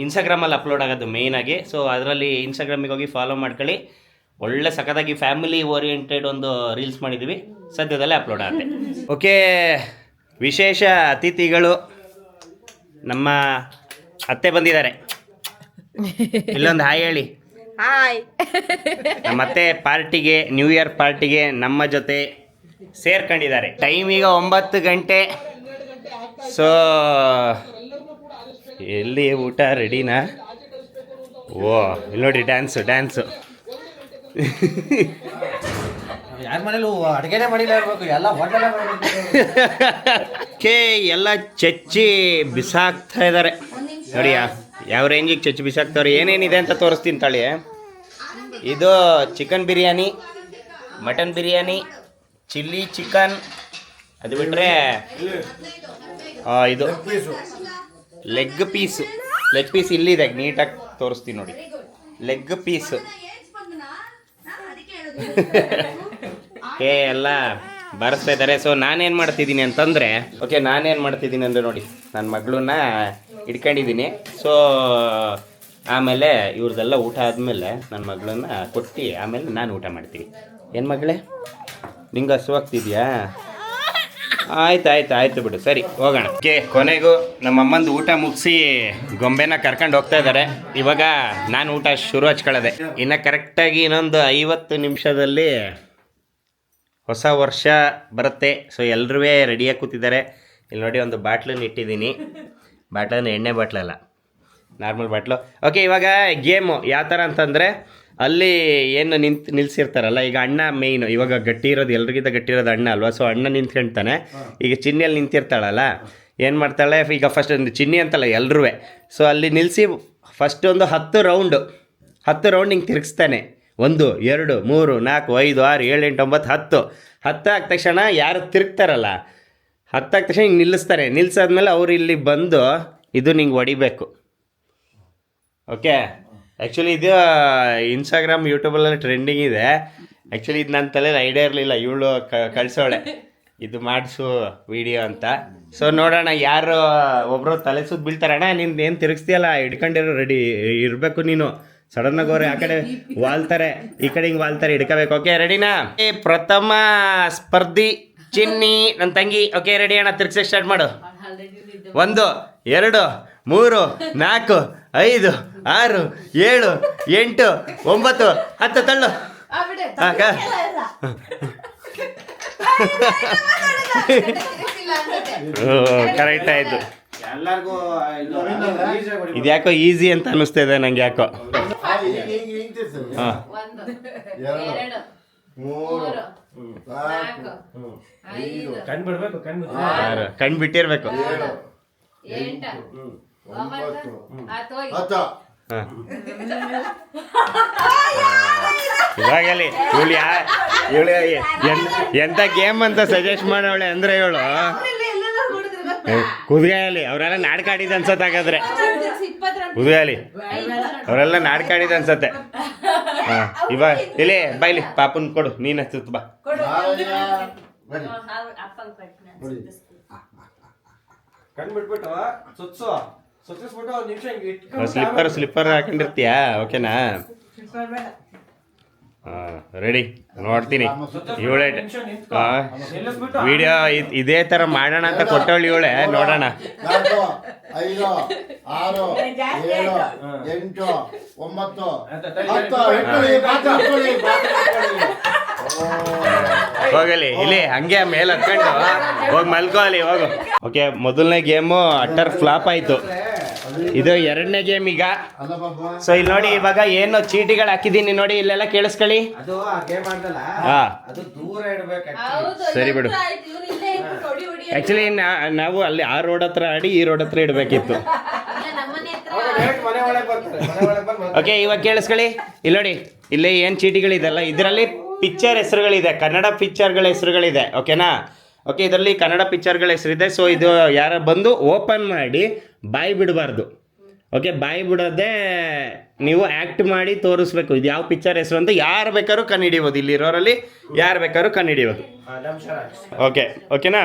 ಇನ್ಸ್ಟಾಗ್ರಾಮಲ್ಲಿ ಅಪ್ಲೋಡ್ ಆಗೋದು ಮೇಯ್ನ್ ಆಗಿ. ಸೊ ಅದರಲ್ಲಿ ಇನ್ಸ್ಟಾಗ್ರಾಮಿಗೆ ಹೋಗಿ ಫಾಲೋ ಮಾಡ್ಕೊಳ್ಳಿ. ಒಳ್ಳೆ ಸಖತ್ತಾಗಿ ಫ್ಯಾಮಿಲಿ ಓರಿಯೆಂಟೆಡ್ ಒಂದು ರೀಲ್ಸ್ ಮಾಡಿದ್ದೀವಿ, ಸದ್ಯದಲ್ಲೇ ಅಪ್ಲೋಡ್ ಆಗುತ್ತೆ. ಓಕೆ, ವಿಶೇಷ ಅತಿಥಿಗಳು ನಮ್ಮ ಅತ್ತೆ ಬಂದಿದ್ದಾರೆ. ಇಲ್ಲೊಂದು ಹಾಯ್ ಹೇಳಿ. ಹಾಯ್. ನಮ್ಮ ಅತ್ತೆ ಪಾರ್ಟಿಗೆ, ನ್ಯೂ ಇಯರ್ ಪಾರ್ಟಿಗೆ ನಮ್ಮ ಜೊತೆ ಸೇರ್ಕೊಂಡಿದ್ದಾರೆ. ಟೈಮ್ ಈಗ 9 ಗಂಟೆ. ಸೊ ಎಲ್ಲಿ ಊಟ ರೆಡಿನಾ? ಓ, ಇಲ್ಲಿ ನೋಡಿ, ಡ್ಯಾನ್ಸು ಯಾರ ಮನೇಲೂ ಅಡುಗೆನೇ ಮಾಡಿಲ್ಲ ಇರ್ಬೇಕು, ಎಲ್ಲ ಹೋಟೆಲೇ ಕೆ ಎಲ್ಲ ಚಚ್ಚಿ ಬಿಸಾಕ್ತಾ ಇದ್ದಾರೆ ನೋಡಿ. ಯಾವ ರೇಂಜಿಗೆ ಚಚ್ಚಿ ಬಿಸಾಕ್ತವ್ರೆ, ಏನೇನಿದೆ ಅಂತ ತೋರಿಸ್ತೀನಿ ತಾಳಿ. ಇದು chicken biryani, mutton biryani, chilli chicken, ಅದು ಬಿಟ್ಟರೆ ಇದು ಲೆಗ್ ಪೀಸ್ ಇಲ್ಲಿದೆ, ನೀಟಾಗಿ ತೋರಿಸ್ತೀನಿ ನೋಡಿ. ಲೆಗ್ ಪೀಸು ಎಲ್ಲ ಬಾರಿಸ್ತಾ ಇದ್ದಾರೆ. ಸೊ ನಾನೇನು ಮಾಡ್ತಿದ್ದೀನಿ ಅಂತಂದರೆ, ನೋಡಿ, ನನ್ನ ಮಗಳನ್ನ ಇಟ್ಕೊಂಡಿದ್ದೀನಿ. ಸೊ ಆಮೇಲೆ ಇವ್ರದ್ದೆಲ್ಲ ಊಟ ಆದಮೇಲೆ ನನ್ನ ಮಗಳನ್ನ ಕೊಟ್ಟು ಆಮೇಲೆ ನಾನು ಊಟ ಮಾಡ್ತೀನಿ. ಏನು ಮಗಳೇ, ನಿಂಗೆ ಹಸುವಾಗ್ತಿದ್ಯಾ? ಆಯ್ತು ಬಿಡು, ಸರಿ ಹೋಗೋಣ. ಓಕೆ, ಕೊನೆಗೂ ನಮ್ಮಮ್ಮಂದು ಊಟ ಮುಗಿಸಿ ಗೊಂಬೆನ ಕರ್ಕೊಂಡು ಹೋಗ್ತಾ ಇದ್ದಾರೆ. ಇವಾಗ ನಾನು ಊಟ ಶುರು ಹಚ್ಕೊಳ್ಳೋದೆ. ಇನ್ನು ಕರೆಕ್ಟಾಗಿ ಇನ್ನೊಂದು 50 ನಿಮಿಷದಲ್ಲಿ ಹೊಸ ವರ್ಷ ಬರುತ್ತೆ. ಸೊ ಎಲ್ಲರೂ ರೆಡಿಯಾಗಿ ಕೂತಿದ್ದಾರೆ. ಇಲ್ಲಿ ನೋಡಿ, ಒಂದು ಬಾಟ್ಲನ್ನ ಇಟ್ಟಿದ್ದೀನಿ. ಬಾಟ್ಲ ಅಂದರೆ ಎಣ್ಣೆ ಬಾಟ್ಲಲ್ಲ, ನಾರ್ಮಲ್ ಬಾಟ್ಲು. ಓಕೆ, ಇವಾಗ ಗೇಮು ಯಾವ ಥರ ಅಂತಂದರೆ ಅಲ್ಲಿ ಏನು ನಿಲ್ಸಿರ್ತಾರಲ್ಲ, ಈಗ ಅಣ್ಣ ಮೇಯ್ನು, ಇವಾಗ ಗಟ್ಟಿ ಇರೋದು ಎಲ್ರಿಗಿಂತ ಗಟ್ಟಿ ಇರೋದು ಅಣ್ಣ ಅಲ್ವಾ, ಸೊ ಅಣ್ಣ ನಿಂತ್ಕೊಳ್ತಾನೆ. ಈಗ ಚಿನ್ನಿಯಲ್ಲಿ ನಿಂತಿರ್ತಾಳಲ್ಲ, ಏನು ಮಾಡ್ತಾಳೆ, ಈಗ ಫಸ್ಟ್ ಒಂದು ಚಿನ್ನಿ ಅಂತಲ್ಲ ಎಲ್ಲರೂ, ಸೊ ಅಲ್ಲಿ ನಿಲ್ಲಿಸಿ ಫಸ್ಟ್ ಒಂದು 10 ರೌಂಡು ಹಿಂಗೆ ತಿರುಗಿಸ್ತಾನೆ. 1 2 3 4 5 6 7 8 9 10 ಆದ ತಕ್ಷಣ ಯಾರು ತಿರುಗ್ತಾರಲ್ಲ, 10 ಆದ ತಕ್ಷಣ ಹಿಂಗೆ ನಿಲ್ಲಿಸ್ತಾರೆ. ನಿಲ್ಲಿಸಾದ್ಮೇಲೆ ಅವ್ರು ಇಲ್ಲಿ ಬಂದು ಇದು ನಿಂಗೆ ಹೊಡಿಬೇಕು. ಓಕೆ, ಆ್ಯಕ್ಚುಲಿ ಇದು ಇನ್ಸ್ಟಾಗ್ರಾಮ್ ಯೂಟ್ಯೂಬಲ್ಲೆಲ್ಲ ಟ್ರೆಂಡಿಂಗ್ ಇದೆ. ಆ್ಯಕ್ಚುಲಿ ಇದು ನನ್ನ ತಲೆಯಲ್ಲಿ ಐಡಿಯಾ ಇರಲಿಲ್ಲ, ಇವಳು ಕಳಿಸೋಳೆ ಇದು ಮಾಡಿಸು ವಿಡಿಯೋ ಅಂತ. ಸೊ ನೋಡೋಣ ಯಾರು ಒಬ್ಬರು ತಲೆ ಸುತ್ತ ಬೀಳ್ತಾರೆ. ಅಣ್ಣ ನಿಂದು ಏನು ತಿರುಗಿಸ್ತೀಯಲ್ಲ ಹಿಡ್ಕೊಂಡಿರೋ ರೆಡಿ ಇರಬೇಕು ನೀನು. ಸಡನ್ನಾಗಿ ಅವ್ರು ಆ ಕಡೆ ವಾಲ್ತಾರೆ, ಈ ಕಡೆ ಹಿಂಗೆ ವಾಲ್ತಾರೆ, ಹಿಡ್ಕೋಬೇಕು. ಓಕೆ ರೆಡಿನಾ? ಪ್ರಥಮ ಸ್ಪರ್ಧಿ ಚಿನ್ನಿ ನನ್ನ ತಂಗಿ. ಓಕೆ ರೆಡಿ ಅಣ್ಣ, ತಿರ್ಗ್ಸಕ್ಕೆ ಸ್ಟಾರ್ಟ್ ಮಾಡು. 1 2 3 4 5 6 7 8 9 10 ತಳ್ಳು. ಕರೆಕ್ಟ್ ಆಯ್ತು. ಎಲ್ಲರಿಗೂ ಇದ್ಯಾಕೋ ಈಸಿ ಅಂತ ಅನ್ನಿಸ್ತಾ ಇದೆ ನಂಗೆ ಯಾಕೋ. ಹಾಂ, 1 ಕಣ್ ಬಿಟ್ಟಿರ್ಬೇಕು. ಇವಾಗಲಿ ಇವಳು ಎಂತ ಗೇಮ್ ಅಂತ ಸಜೆಸ್ಟ್ ಮಾಡೋಳೆ ಅಂದ್ರೆ ಇವಳು ಕುದ್ಗಾಯಲ್ಲಿ ಅವರೆಲ್ಲ ನಾಡ್ಕಾಡಿದ ಅನ್ಸತ್ತೆ. ಹಾಗಾದ್ರೆ ಕುದ್ಗಾಲಿ ಅವರೆಲ್ಲ ನಾಡ್ಕಾಡಿದ ಅನ್ಸತ್ತೆ. ಹಾಂ, ಇವಾಗ ಇಲ್ಲಿ ಬೈಲಿ ಪಾಪನ್ ಕೊಡು, ನೀನು ಸುತ್ತ ಬಾ. ಕಣ್ಬಿಟ್ಬಿಟ್ಟು ಸುತ್ತಿಸ್ಬಿಟ್ಟು ಒಂದು ನಿಮಿಷ ಹಿಂಗೆ ಇಟ್ಕೊಂಡು ಸ್ಲಿಪ್ಪರ್ ಹಾಕೊಂಡಿರ್ತೀಯಾ? ಓಕೆನಾ? ಹಾಂ, ರೆಡಿ, ನೋಡ್ತೀನಿ. ಇವಳೆ ವಿಡಿಯೋ ಇದೇ ಥರ ಮಾಡೋಣ ಅಂತ ಕೊಟ್ಟವಳು ಇವಳೆ, ನೋಡೋಣ. 4 5 6 7 8 9 ಹೋಗಲಿ ಇಲ್ಲಿ ಹಂಗೆ ಮೇಲೆ ಹತ್ಕೊಂಡು ಹೋಗಿ ಮಲ್ಕೋ ಅಲ್ಲಿ ಹೋಗು. ಓಕೆ, ಮೊದಲನೇ ಗೇಮು ಅಟ್ಟರ್ ಫ್ಲಾಪ್ ಆಯಿತು. ಇದು 2ನೇ ಗೇಮ್ ಈಗ. ಸೊ ಇಲ್ಲಿ ನೋಡಿ, ಇವಾಗ ಏನು ಚೀಟಿಗಳು ಹಾಕಿದ್ದೀನಿ ನೋಡಿ, ಇಲ್ಲೆಲ್ಲ ಕೇಳಿಸ್ಕೊಳ್ಳಿ. ಅದು ಆ ಗೇಮ್ ಆಡ್ದಲ್ಲ, ಹಾ, ಅದು ದೂರ ಇಡ್ಬೇಕು. ಸರಿ ಬಿಡು. ಆ್ಯಕ್ಚುಲಿ ನಾವು ಅಲ್ಲಿ ಆ ರೋಡ್ ಹತ್ರ ಆಡಿ ಈ ರೋಡ್ ಹತ್ರ ಇಡಬೇಕಿತ್ತು. ಮನೆ ಒಳಗೆ ಬರ್ತಾರೆ, ಮನೆ ಒಳಗೆ ಬಂದು ಓಕೆ, ಇವಾಗ ಕೇಳಿಸ್ಕೊಳ್ಳಿ. ಇಲ್ಲಿ ನೋಡಿ, ಇಲ್ಲಿ ಏನು ಚೀಟಿಗಳಿದೆಲ್ಲ ಇದರಲ್ಲಿ ಪಿಕ್ಚರ್ ಹೆಸರುಗಳಿದೆ, ಕನ್ನಡ ಪಿಕ್ಚರ್ಗಳ ಹೆಸರುಗಳಿದೆ. ಓಕೆನಾ? ಓಕೆ, ಇದರಲ್ಲಿ ಕನ್ನಡ ಪಿಕ್ಚರ್ಗಳ ಹೆಸರಿದೆ. ಸೊ ಇದು ಯಾರ ಬಂದು ಓಪನ್ ಮಾಡಿ ಬಾಯಿ ಬಿಡಬಾರ್ದು. ಓಕೆ, ಬಾಯಿ ಬಿಡೋದೇ ನೀವು ಆ್ಯಕ್ಟ್ ಮಾಡಿ ತೋರಿಸ್ಬೇಕು ಇದು ಯಾವ ಪಿಕ್ಚರ್ ಹೆಸರು ಅಂತ. ಯಾರು ಬೇಕಾದ್ರೂ ಕಂಡುಹಿಡಿಬೋದು, ಇಲ್ಲಿರೋರಲ್ಲಿ ಯಾರು ಬೇಕಾದ್ರೂ ಕಂಡುಹಿಡಿಬೋದು. ಓಕೆ, ಓಕೆನಾ?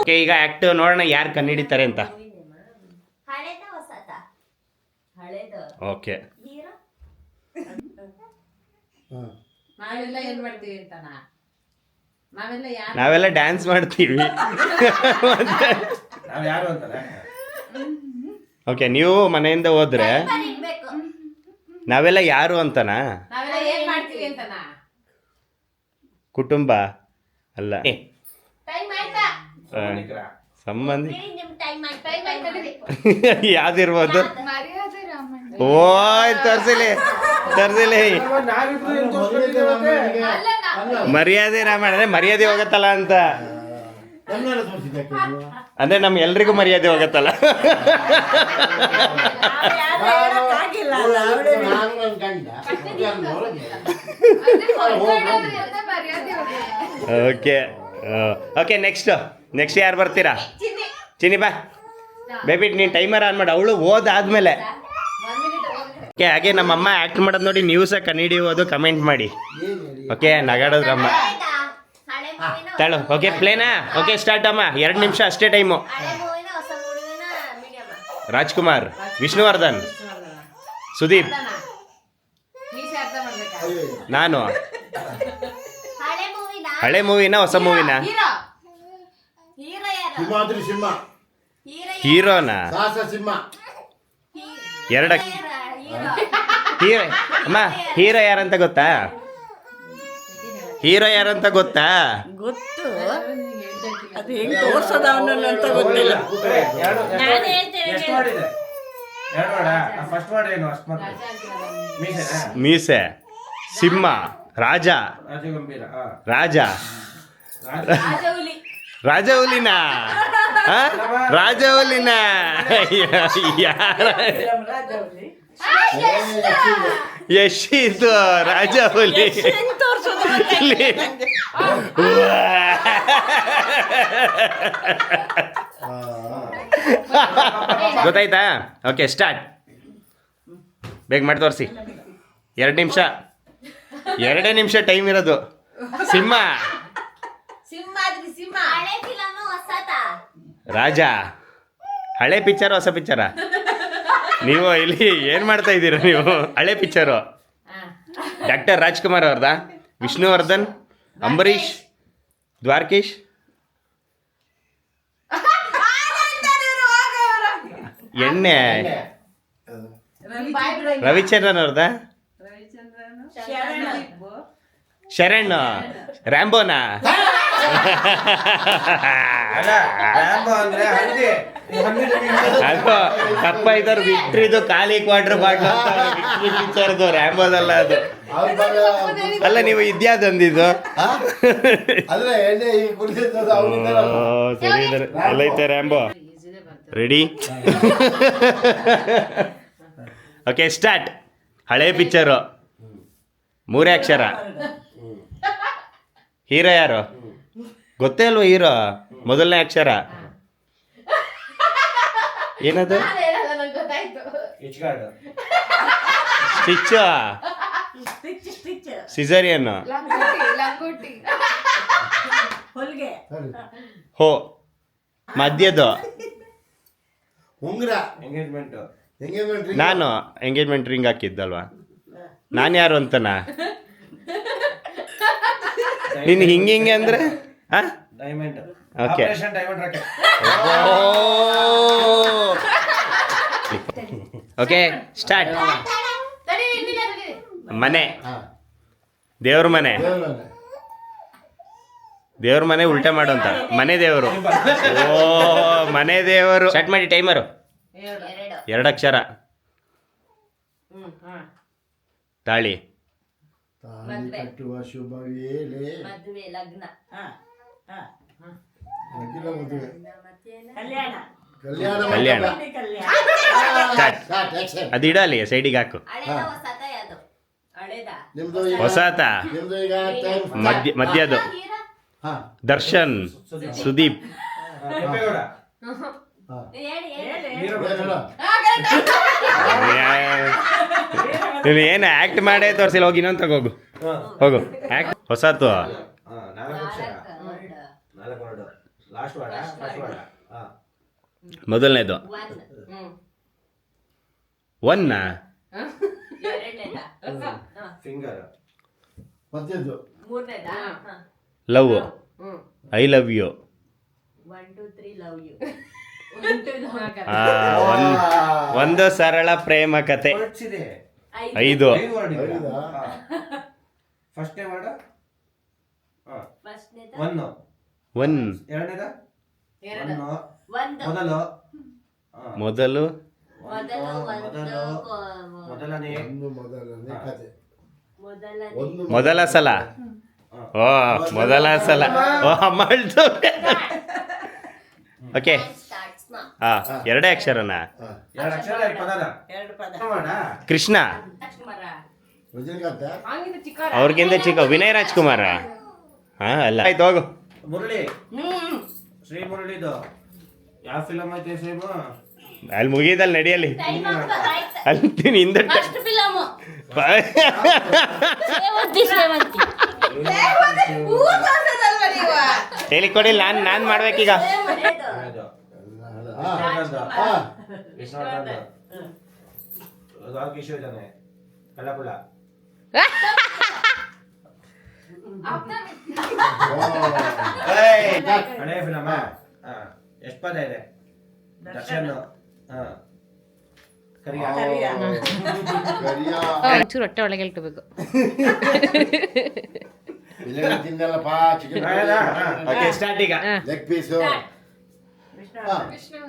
ಓಕೆ, ಈಗ ಆ್ಯಕ್ಟ್ ನೋಡೋಣ ಯಾರು ಕಂಡುಹಿಡಿತಾರೆ ಅಂತ. ಓಕೆ, ನಾವೆಲ್ಲ ಏನ್ ಮಾಡ್ತೀವಿ ಅಂತನಾ? ನಾವೆಲ್ಲ ಡ್ಯಾನ್ಸ್ ಮಾಡ್ತೀವಿ. ನಾವು ಯಾರು ಅಂತಾರೆ. ಓಕೆ, ನೀವು ಮನೆಯಿಂದ ಹೋದ್ರೆ ನಾವೆಲ್ಲ ಯಾರು ಅಂತನಾ? ನಾವೆಲ್ಲ ಏನ್ ಮಾಡ್ತೀವಿ ಅಂತನಾ? ಕುಟುಂಬ ಅಲ್ಲ, ಟೈಮ್ ಆಯ್ತಾ? ಸಂಬಂಧಿ ಟೈಮ್ ಆಯ್ತಾ? ಯಾವ್ದಿರ್ಬೋದು? ಓ ತರ್ಸಿಲಿ ಮರ್ಯಾದೆ ರಾಮಾಯಣ, ಮರ್ಯಾದೆ ಹೋಗತ್ತಲ್ಲ ಅಂತ ಅಂದ್ರೆ ನಮ್ ಎಲ್ರಿಗೂ ಮರ್ಯಾದೆ ಹೋಗತ್ತಲ್ಲ. ಓಕೆ ಓಕೆ, ನೆಕ್ಸ್ಟ್ ಯಾರು ಬರ್ತೀರಾ? ಚಿನ್ನಿ ಬಾ ಬೇಬಿ, ನೀನು ಟೈಮರ್ ಆನ್ ಮಾಡಿ. ಅವಳು ಓದಾದ್ಮೇಲೆ. ಓಕೆ, ಹಾಗೆ ನಮ್ಮಮ್ಮ ಆ್ಯಕ್ಟ್ ಮಾಡೋದು ನೋಡಿ ನೀವು ಸಹ ಕಂಡುಹಿಡಿಯೋದು ಕಮೆಂಟ್ ಮಾಡಿ. ಓಕೆ, ನಗಾಡೋದ್ರಮ್ಮ ತಾಳು. ಓಕೆ, ಪ್ಲೇನಾ? ಓಕೆ, ಸ್ಟಾರ್ಟ್ ಅಮ್ಮ. 2 ನಿಮಿಷ ಅಷ್ಟೇ ಟೈಮು. ರಾಜ್ಕುಮಾರ್, ವಿಷ್ಣುವರ್ಧನ್, ಸುದೀಪ್, ನಾನು. ಹಳೆ ಮೂವಿನ ಹೊಸ ಮೂವಿನ? ಹೀರೋನಾ? ಎರಡು ಹೀರೋ ಅಮ್ಮ. ಹೀರೋ ಯಾರಂತ ಗೊತ್ತಾ? ಹೀರೋ ಯಾರಂತ ಗೊತ್ತಾ? ಗೊತ್ತು, ಅದು ಹೆಂಗ್ ತೋರ್ಸೋದ ಅವನನ್ನ ಅಂತ ಗೊತ್ತಿಲ್ಲ. ನಾನು ಹೇಳ್ತೇನೆ ಎಷ್ಟು ಮಾಡಿದೆ? ಎರಡು ಮಾಡ ಫಸ್ಟ್ ಮಾಡ ಏನು ಅಷ್ಟು ಮಾತ್ರ ಮೀಸೆನಾ? ಮೀಸೆ, ಸಿಂಹ, ರಾಜ, ರಾಜಗಂಭೀರ ರಾಜ, ರಾಜಹುಲಿ. ರಾಜಹುಲಿನ ರಾಜಹುಲಿನ ಯಾರ ರಾಜವ್ಲಿ ಯಶಿದು ರಾಜಹುಲಿ. ಹೆಂಗ್ ತೋರ್ಸೋದು ಗೊತ್ತಿಲ್ಲ ನಂಗೆ. ಗೊತ್ತಾಯ್ತಾ? Okay, start. ಬೇಗ ಮಾಡಿ ತೋರಿಸಿ. 2 ನಿಮಿಷ, 2 ನಿಮಿಷ ಟೈಮ್ ಇರೋದು. ಸಿಂಹ, ಸಿಂಹ. ಹಳೆ ಫಿಲಮ್ ಹೊಸತ. ರಾಜ. ಹಳೆ ಪಿಕ್ಚರ್ ಹೊಸ ಪಿಕ್ಚರ? ನೀವು ಇಲ್ಲಿ ಏನು ಮಾಡ್ತಾ ಇದ್ದೀರಾ ನೀವು? ಹಳೆ ಪಿಕ್ಚರು. ಡಾಕ್ಟರ್ ರಾಜ್ಕುಮಾರ್ ಅವ್ರದಾ? ವಿಷ್ಣುವರ್ಧನ್, ಅಂಬರೀಷ್, ದ್ವಾರಕೀಶ್, ಎಣ್ಣೆ, ರವಿಚಂದ್ರನ್ ಅವ್ರದಾ? ಶರಣ್, ರ್ಯಾಂಬೋನಾ? ಅಲ್ಲ, ರ್ಯಾಂಬೋ ಅಂದ್ರೆ ಹಂದಿ. ಅದು ಕಪ್ಪ ಇದ್ದವ್ರು ಬಿಟ್ರಿದು ಖಾಲಿ ಕ್ವಾರ್ಟರ್ ಬಾಟ್ಲು ಪಿಕ್ಚರ್ದು, ರ್ಯಾಂಬೋದಲ್ಲ ಅದು. ಅಲ್ಲ, ನೀವು ಇದ್ಯಾವ್ದು ಅಂದಿದ್ದು? ಅಲ್ಲ ಎಣ್ಣೆ ಈಗ ಕುಡಿದಿದ್ದದು ಅವ್ನಿಂದ ಸರಿ ಇದ್ದಾರೆ. ಎಲ್ಲೈತೆ ರ್ಯಾಂಬೋ? ರೆಡಿ? Okay, start. ಹಳೆ ಪಿಕ್ಚರು, 3 ಅಕ್ಷರ. ಹೀರೋ ಯಾರು ಗೊತ್ತೇ ಅಲ್ವಾ? ಹೀರೋ ಮೊದಲನೇ ಅಕ್ಷರ ಏನದು? ಕಿಚ್ಕಾಡು. ಸ್ಟಿಚ್ಚು, ಸ್ಟಿಚ್ ಸಿಸರಿಯನ್, ಹೊಲಿಗೆ ಹೋ, ಮಧ್ಯದು ಉಂಗ್ರ ಎಂಗೇಜ್ಮೆಂಟ್. ಎಂಗೇಜ್ಮೆಂಟ್ ನಾನು ಎಂಗೇಜ್ಮೆಂಟ್ ರಿಂಗ್ ಹಾಕಿದ್ದಲ್ವಾ? ನಾನು ಯಾರು ಅಂತನಾ? ನೀನು ಹಿಂಗೆ ಅಂದ್ರೆ diamond. Okay. Operation diamond rocket. Okay, start. ಮನೆ, ದೇವ್ರ ಮನೆ. ದೇವ್ರ ಮನೆ ಉಲ್ಟೆ ಮಾಡು ಅಂತ. ಮನೆ ದೇವರು. ಓ, ಮನೆ ದೇವರು. ಸ್ಟಾರ್ಟ್ ಮಾಡಿ. ಟೈಮರು 2 ಅಕ್ಷರ. ತಾಳಿ, ತಾಳಿ ಕಟ್ಟುವ ಶುಭ ವೇಳೆ. ಮದುವೆ, ಲಗ್ನ. ಲಗ್ನ ಮದುವೆ. ಕಲ್ಯಾಣ ಕಲ್ಯಾಣ ಕಲ್ಯಾಣ. ಮಂಟಪ. ಕಲ್ಯಾಣ ಸ್ಟಾರ್ಟ್. Start, action. ಅದು ಇಡಲಿ, ಸೈಡಿಗೆ ಹಾಕು. ಹಳೆದ ಹೊಸತ ಯಾವ್ದು? ಹಳೆದ. ನಿಮ್ದು ಈಗ ಹೊಸಾತ, ನಿಮ್ದು ಈಗ ಟೈಮ್ ಮಧ್ಯದು. ಹೀರೋ? ಹಾ ದರ್ಶನ್, ಸುದೀಪ್, ಕೆಂಪೇಗೌಡ. ಹಾ ಹೇಳಿ. ಹೀರೋ ಹೇಳು. ನೀನು ಏನು ಆ್ಯಕ್ಟ್ ಮಾಡೇ ತೋರಿಸಿಲ್ಲ. ಹೋಗಿ ಇನ್ನೊಂದು ತಗೋಗು, ಹೋಗು. ಆ್ಯಕ್ಟ್ ಹೊಸಾತು. 4 ಅಕ್ಷರ. 4 word. Last word, first word. ಮೊದಲನೇದು ಒನ್ನ, ಫಿಂಗರ್. ಮತ್ತಿದ್ದು love, I love you. 1 2 3 love you. ಒಂದು ಸರಳ ಪ್ರೇಮ ಕತೆ. ಹೊರಡ್ಸಿದೆ. 5 5 ವರ್ಡ್. ಐದಾ? First word. ಫಸ್ಟ್ನೇದ 1. 1 ಎರಡನೇದ 1. ಒಂದು ಮೊದಲು, ಮೊದಲನೇ ಒಂದು ಮೊದಲನೇ ಕತೆ. ಮೊದಲನೇ ಒಂದು ಮೊದಲ ಸಲ. ಓ, ಮೊದಲ ಸಲ. ಓ, ಮಾಡ್ತು. ಓಕೆ, ಸ್ಟಾರ್ಟ್ಸ್ ನಾ. 2 ಅಕ್ಷರನಾ? 2 ಅಕ್ಷರ ಪದನ. 2 ಪದ. ಮಾಡ. ಕೃಷ್ಣ, ರಾಜ್ಕುಮಾರ. ರಜನಿಕಾಂತ. ಅವ್ರಿಗಿಂತ ಚಿಕ್ಕ ವಿನಯ್ ರಾಜ್ಕುಮಾರ. ಅಲ್ಲ, ಆಯ್ತು ಹೋಗು. ಮುರಳಿ. ಶ್ರೀ ಮುರಳಿದು ಯಾವ ಫಿಲಮ್ ಐತೆ ಸೇಮ್? ಅಲ್ಲಿ ಮುಗಿದಲ್ಲಿ ನಡಿಯಲ್ಲಿ. ಟೈಮ್ ಆಯ್ತು. ಅಲ್ಲಿ ಹಿಂದೆ ಫಸ್ಟ್ ಫಿಲಮ್ ಸೇವಂತಿ. ಹೇಳಿ ಕೊಡಿ. ನಾನು ಮಾಡ್ಬೇಕೀಗ. ಹಾ ವಿಷ್ಣುವರ್ಧನ್. ಕಿಶೋರ್ ಇದ್ದಾನೆ. ಕಳ್ಳಪುಳ. ಹಳೆಯ ಫಿಲಮ್. ಎಷ್ಟು ಪದ ಇದೆ? ದರ್ಶನ್. ಕರಿಯ. ಕರಿಯ. ಒಂಚೂರು ಹೊಟ್ಟೆ ಒಳಗೆ ಇಟ್ಕೋಬೇಕು. ಬಿರಿಯಾನಿ ತಿಂದಲ್ಲಪ್ಪ ಚಿಕನ್ ಓಕೆ ಸ್ಟಾರ್ಟ್ ಈಗ ಲೆಗ್ ಪೀಸು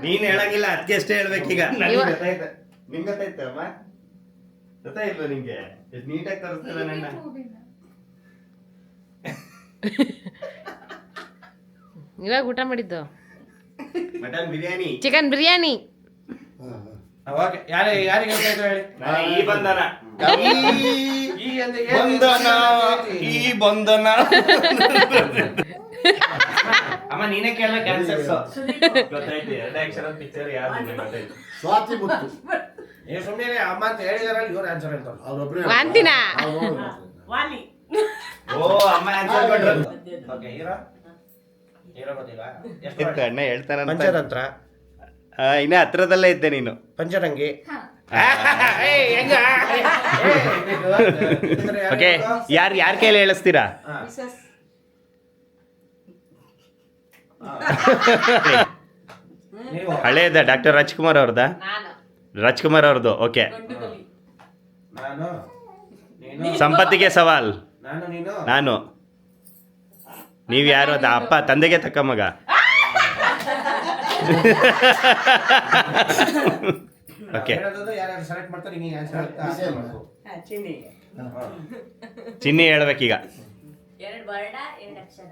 ನೀನ್ ಹೇಳಂಗಿಲ್ಲ ಅದಕ್ಕೆ ಅಷ್ಟೇ ಹೇಳ್ಬೇಕೀಗ ನನಗೆ ಗೊತ್ತಾಯ್ತು ನಿಂಗೆ ಗೊತ್ತಾಯ್ತು ಅಮ್ಮ ಗೊತ್ತಾಯ್ತು ನಿಂಗೆ ಎಷ್ಟು ನೀಟಾಗಿ ತರಿಸ್ತದ ನನ್ನ ಇವಾಗ ಊಟ ಮಾಡಿದ್ದು mutton biryani chicken biryani. Okay ಯಾರಿಗೆ ಹೇಳ್ತಾ ಇದ್ರು ಹೇಳಿ. ಈ ಬಂಧನ ಈ ಅಂತ ಏನು ಬಂಧನ ಈ ಬಂಧನ ಅಮ್ಮ ನೀನೇ ಕೇಳ್ಬೇಕು ಆನ್ಸರ್ಸ್ ಗೊತ್ತಾಯ್ತು ಎರಡು ಅಕ್ಷರ ಪಿಕ್ಚರ್ ಯಾವ್ದು ಗೊತ್ತಾಯ್ತು ಸ್ವಾತಿ ಮುತ್ತು ನೀವು ಸುಮ್ಮನೆ ಅಮ್ಮ ಅಂತ ಹೇಳಿದಾರಲ್ಲ ಇವ್ರು ಆನ್ಸರ್ ಹೇಳ್ತಾರೆ. ಅವ್ರೊಬ್ರೇ ವಾಂತಿನ ವಾಲಿ ಓ ಅಮ್ಮ ಆನ್ಸರ್ ಕೊಟ್ರು ಓಕೆ ಹೀರೋ ಗೊತ್ತಿಲ್ಲ ಎಷ್ಟು ಇತ್ತು ಅಣ್ಣ ಹೇಳ್ತಾರಂತ ಪಂಚತಂತ್ರ ಇನ್ನ ಹತ್ರದಲ್ಲೇ ಇದ್ದೆ ನೀನು ಪಂಚರಂಗಿ ಓಕೆ ಯಾರ್ ಕೈಲಿ ಹೇಳಿಸ್ತೀರಾ ನೀವು ಹಳೇದ ಡಾಕ್ಟರ್ ರಾಜ್ಕುಮಾರ್ ಅವ್ರದ ರಾಜ್ಕುಮಾರ್ ಅವ್ರದ್ದು ಓಕೆ ನಾನು ನೀನು ಸಂಪತ್ತಿಗೆ ಸವಾಲ್ ನೀನು ನಾನು ನೀವ್ ಯಾರು ಅದ ಅಪ್ಪ ತಂದೆಗೆ ತಕ್ಕ ಮಗ ಓಕೆ ಯಾರು ಸೆಲೆಕ್ಟ್ ಮಾಡ್ತಾರೆ ನೀನು ಆನ್ಸರ್ ಮಾಡಬೇಕು. ಚಿನ್ನಿ ಹೇಳ್ಬೇಕೀಗ ಎರಡು ವರ್ಣ ಎರಡು ಅಕ್ಷರ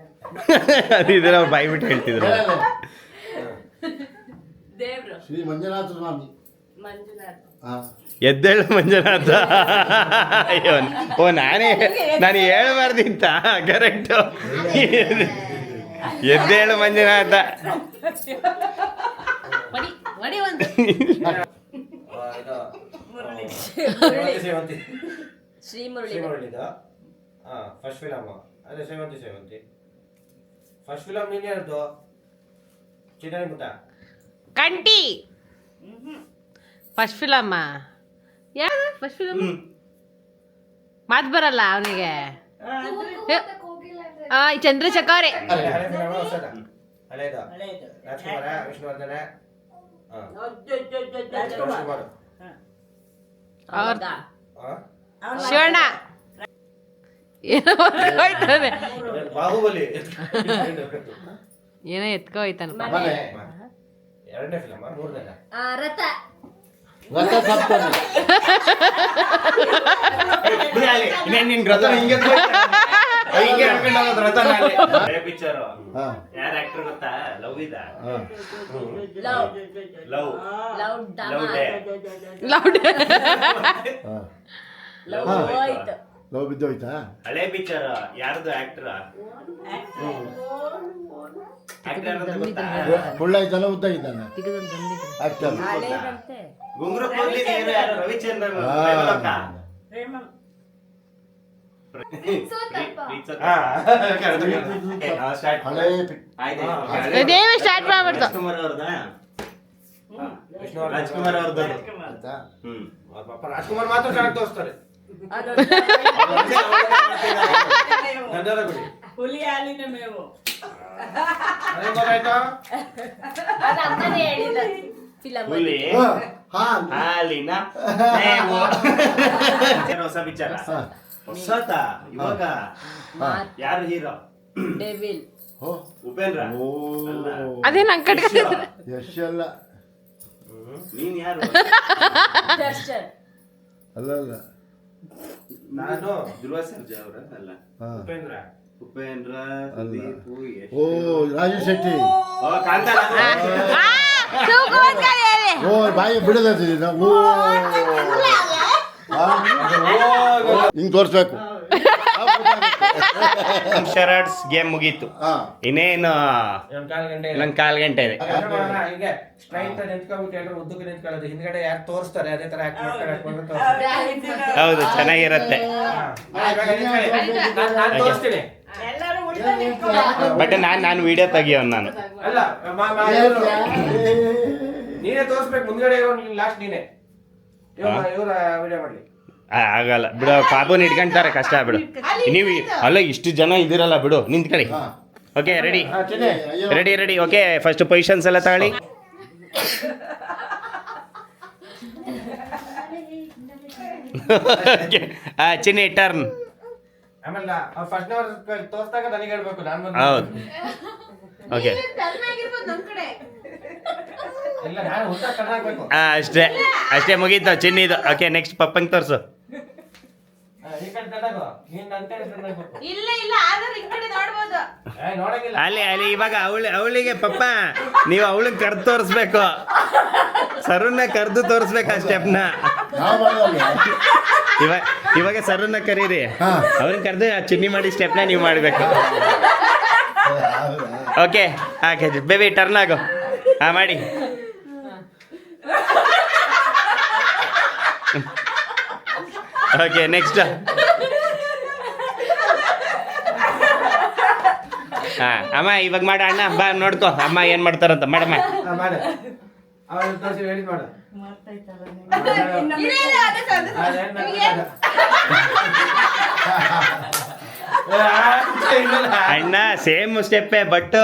ಅದಿದ್ರೆ ಅವ್ರು ಬಾಯ್ಬಿಟ್ಟು ಹೇಳ್ತಿದ್ರು ದೇವ್ರು ಶ್ರೀ ಮಂಜುನಾಥ ಸ್ವಾಮಿ ಮಂಜುನಾಥ್ ಹಾ ಎದ್ದೇಳು ಮಂಜುನಾಥ ಅಯ್ಯೋ ಓ ನಾನು ಹೇಳ್ಬಾರ್ದಿಂತ ಕರೆಕ್ಟು ಎದ್ದೇಳು ಮಂಜುನಾಥ ವಡಿ ವಡಿ ಒಂದು ಇದು ಸೇವಂತಿ ಶ್ರೀ ಮುರಳಿ ಶ್ರೀಮುರಳಿದು ಫಸ್ಟ್ ಫಿಲಮ್ ಅದೇ ಸೇವಂತಿ ಫಸ್ಟ್ ಫಿಲಮ್ ನೀನು ಹೇಳ್ದು ಚಿನ್ನ ಮುಟ್ಟ ಕಂಟಿ ಫಸ್ಟ್ ಫಿಲಮ್ಮ ಯಾರು ಫಸ್ಟ್ ಫಿಲಮ್ ಮಾತು ಬರಲ್ಲ ಅವನಿಗೆ ಚಂದ್ರಶೇಖರ್ ಹಳೆ ಫಿಲಮ್ ಹೊಸದ ಹಳೇದು ಹಳೇದು ರಾಜ್ಕುಮಾರ ವಿಷ್ಣುವರ್ಧನ ರಾಜ್ಕುಮಾರ್ ಶಿವಕುಮಾರ್ ಅವ್ರ ಆ? ಶಿವಣ್ಣ ಏನೋ ಹೋಯ್ತಾನೆ ಬಾಹುಬಲಿ ಏನೋ ಎತ್ಕೊ ಹೋಯ್ತಾನ ಮನೆ ಎರಡನೇ ಫಿಲಮ್ ಮೂರನೇದ ರಥ ರಥ ಸಪ್ತಮಿ ನಿನ್ ರಥ ಹಿಂಗೆ ಹಿಂಗೆ ಹೇಳ್ಕೊಂಡು ಹೋಗೋದು ರಥ ಪಿಕ್ಚರ್ ಹಾ ಯಾರ ಆಕ್ಟರ್ ಗೊತ್ತಾ ಲವ್ ಇದ ಹಾ love love love love day loud ಹಾ ಲವ್ ಹಾ. ಹೋಯ್ತು ಲವ್ ಬಿದ್ದೋಯ್ತಾ ಹಳೆ ಪಿಕ್ಚರ್ ಯಾರ್ದು ಆಕ್ಟರ್ ಮುಳ್ಳಾಯ್ತಾನ ಉದ್ದಾಗಿದ್ದಾನ ಆಕ್ಟರ್ ಹಳೇದಂತೆ ಗುಂಗ್ರು ಕೊಡ್ಲಿಕ್ಕೆ ಯಾರು ರವಿಚಂದ್ರನ್ ಪ್ರೇಮ ಹಳೆ ದೇವೇ ಸ್ಟಾರ್ಟ್ ಮಾಡ್ಬಿಡ್ತು ರಾಜ್ಕುಮಾರ್ ಅವ್ರದ ವಿಷ್ಣುವರ್ಧನ್ ರಾಜ್ಕುಮಾರ್ ಅವ್ರದ್ದು ಆಯ್ತಾ ಹ್ಮ್ ಅವ್ರ ಪಾಪ ರಾಜ್ಕುಮಾರ್ ಮಾತ್ರ ಚೆನ್ನಾಗಿ ತೋರಿಸ್ತಾರೆ ಧನ್ಯವಾದ ಬಿಡಿ ಹುಲಿ ಹಾಲಿನ ಮೇವು ಅದೇ ಗೊತ್ತಾಯ್ತಾ ಅದು ಅಮ್ಮನೇ ಹೇಳಿದ ಫಿಲಮ್ ಹುಲಿ ಹಾ ಹಾ ಹಾಲಿನ ಮೇವು. ಹೊಸ ಪಿಕ್ಚರ್ ಹೊಸತ ಇವಾಗ ಯಾರು ಹೀರೋ ಡೆವಿಲ್ ಓ ಉಪೇಂದ್ರ ಓ ಅಲ್ಲ. ಅದೇ ನಂಗೆ ಕಟ್ಕೊಂಡು ಯಶ್ ಅಲ್ಲ ನೀನ್ ಯಾರು ದರ್ಶನ್ ಅಲ್ಲ ಅಲ್ಲ ನಾನು ಧ್ರುವ ಸರ್ಜಾ ಅವರ ಅಲ್ಲ ಹಾ ಉಪೇಂದ್ರ ಉಪೇಂದ್ರ ಸಂದೀಪ್ ಯಶ್. ಓ ರಾಜು ಶೆಟ್ಟಿ ಓ ಕಾಂತಾರ ಓ ಬಾಯಿ ಬಿಡದ ಓ ಹಿಂಗ್ ತೋರಿಸ್ಬೇಕು ಶರಡ್ಸ್ ಗೇಮ್ ಮುಗೀತು ಹಾ ಇನ್ನೇನು ಇನ್ನೊಂದು ಕಾಲು ಗಂಟೆ ಇದೆ. ಇನ್ನೊಂದು 1/4 ಗಂಟೆ ಇದೆ ಯಾರು ಮಾಡೋಣ? ಹೀಗೆ ಸ್ಟ್ರೈಟ್ ನಿಂತ್ಕೊಂಡ್ಬಿಟ್ಟು ಎಲ್ಲರೂ ಉದ್ದಕ್ಕೆ ನಿಂತ್ಕೊಳ್ಳೋದು ಹಿಂದ್ಗಡೆ ಯಾರು ತೋರಿಸ್ತಾರೆ ಅದೇ ತರ ಆಕ್ಟ್ ಮಾಡ್ಕೊಂಡು ತೋರಿಸ್ತಾರೆ. ಹೌದು ಚೆನ್ನಾಗಿರುತ್ತೆ ನಾನು ತೋರಿಸ್ತೀನಿ ಎಲ್ಲರೂ ಉಳಿದ ಬಟ್ ನಾನು ವಿಡಿಯೋ ತೆಗಿಯೋನ್ ನಾನು ಅಲ್ಲ ನೀನೇ ತೋರಿಸ್ಬೇಕು ಮುಂದ್ಗಡೆ ಲಾಸ್ಟ್ ನೀನೆ ಇವ್ರ ವಿಡಿಯೋ ಮಾಡ್ಲಿ ಆಗಲ್ಲ ಬಿಡು ಪಾಪುನ ಇಟ್ಕೊಂತಾರೆ ಕಷ್ಟ ಬಿಡು ನೀವು ಅಲ್ಲ ಇಷ್ಟು ಜನ ಇದಿರಲ್ಲ ಬಿಡು ನಿಂತ್ಕೊಳ್ಳಿ okay ready ready okay first positions ಎಲ್ಲ ತಗೊಳ್ಳಿ ಚಿನ್ನಿ ಟರ್ನ್ ಆಮೇಲೆ ಫಸ್ಟ್ ತೋರ್ಸ್ದಾಗ ನನಗೆ ಹೇಳ್ಬೇಕು ನಾನು ಹೌದು ಓಕೆ ಇಲ್ಲ ನಾನು ಉತ್ತರ ಕರ್ನಾಟಕ ಅಷ್ಟೇ ಅಷ್ಟೇ ಮುಗೀತು ಚಿನ್ನಿದು. ಓಕೆ ನೆಕ್ಸ್ಟ್ ಪಪ್ಪಂಗೆ ತೋರಿಸು. ಈ ಕಡೆ ತಡಗೋ ನೀನ್ ನನ್ನ ಕಡೆ ತಡಗಬೇಕು. ಇಲ್ಲ ಇಲ್ಲ ಆದ್ರೆ ಈ ಕಡೆ ನೋಡ್ಬೋದು. ನೋಡಂಗಿಲ್ಲ ಅಲ್ಲಿ ಇವಾಗ ಅವಳಿಗೆ ಪಪ್ಪ ನೀವು ಅವಳಿಗೆ ಕರ್ದು ತೋರಿಸ್ಬೇಕು, ಸರುನ್ನ ಕರ್ದು ತೋರಿಸ್ಬೇಕು ಆ ಸ್ಟೆಪ್ನ. ನಾವು ಮಾಡೋಲ್ಲ. ಇವಾಗ ಸರುನ್ನ ಕರೀರಿ, ಹಾ. ಅವ್ರನ್ನ ಕರೆದು ಆ ಚಿನ್ನಿ ಮಾಡಿ ಸ್ಟೆಪ್ನ ನೀವು ಮಾಡಬೇಕು. ಹೌದಾ? ಓಕೆ ಹಾಗೆ ಬೇಬಿ ಟರ್ನ್ ಆಗು. ಹಾಂ ಮಾಡಿ. Okay next. ಹಾಂ ಅಮ್ಮ ಇವಾಗ ಮಾಡ ಅಣ್ಣ ಬಾ ನೋಡ್ಕೊ ಅಮ್ಮ ಏನು ಮಾಡ್ತಾರಂತ ಮಾಡಮ್ಮ. ಮಾಡು ಅವ್ರು ತೋರಿಸಿ ಹೇಳಿ ಮಾಡು. ಇಲ್ಲ, ಇಲ್ಲ, ಅದು ಸಾಕು. ಅಣ್ಣ ಸೇಮ್ ಸ್ಟೆಪ್ಪೇ ಬಟ್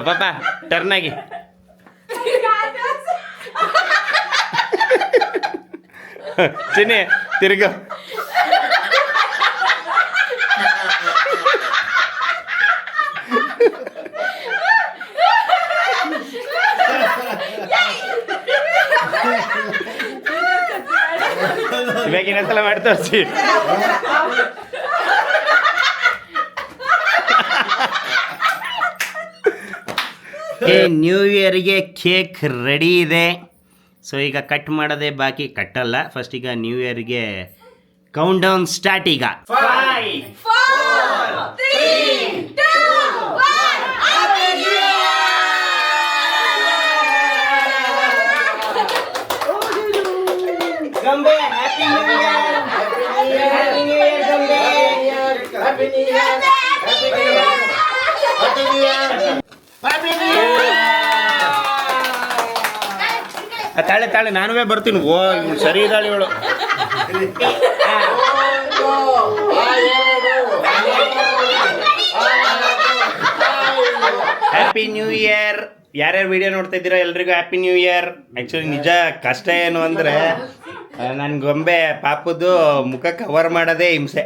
ಪಾಪ ಟರ್ನ್ ಆಗಿ. ಚಿನ್ನಿ ತಿರುಗು. ಇವಾಗ ಇನ್ನೊಂದ್ಸಲ ಮಾಡಿ ತೋರಿಸಿ. ನ್ಯೂ ಇಯರ್ಗೆ ಕೇಕ್ ರೆಡಿ ಇದೆ. ಸೊ ಈಗ ಕಟ್ ಮಾಡೋದೇ ಬಾಕಿ, ಕಟ್ಟಲ್ಲ. ಫಸ್ಟ್ ಈಗ ನ್ಯೂ ಇಯರ್ಗೆ ಕೌಂಟ್ ಡೌನ್ ಸ್ಟಾರ್ಟ್. ಈಗ 5 4 3 2 1 ಗಂಬೆ happy new year. Happy new year ಗಂಬೆ. Happy new year. Happy new year. Happy new year. Happy new year. ತಾಳೆ ತಾಳೆ ನಾನುವೇ ಬರ್ತೀನಿ. ಓ ಇವ್ಳು ಸರಿ ಇದ್ದಾಳೆ ಇವಳು. Happy new year. ಯಾರ್ಯಾರು ವಿಡಿಯೋ ನೋಡ್ತಾ ಇದ್ದೀರಾ ಎಲ್ರಿಗೂ ಹ್ಯಾಪಿ ನ್ಯೂ ಇಯರ್. ಆ್ಯಕ್ಚುಲಿ ನಿಜ ಕಷ್ಟ ಏನು ಅಂದರೆ ನನ್ನ ಗೊಂಬೆ ಪಾಪದ್ದು ಮುಖ ಕವರ್ ಮಾಡೋದೇ ಹಿಂಸೆ,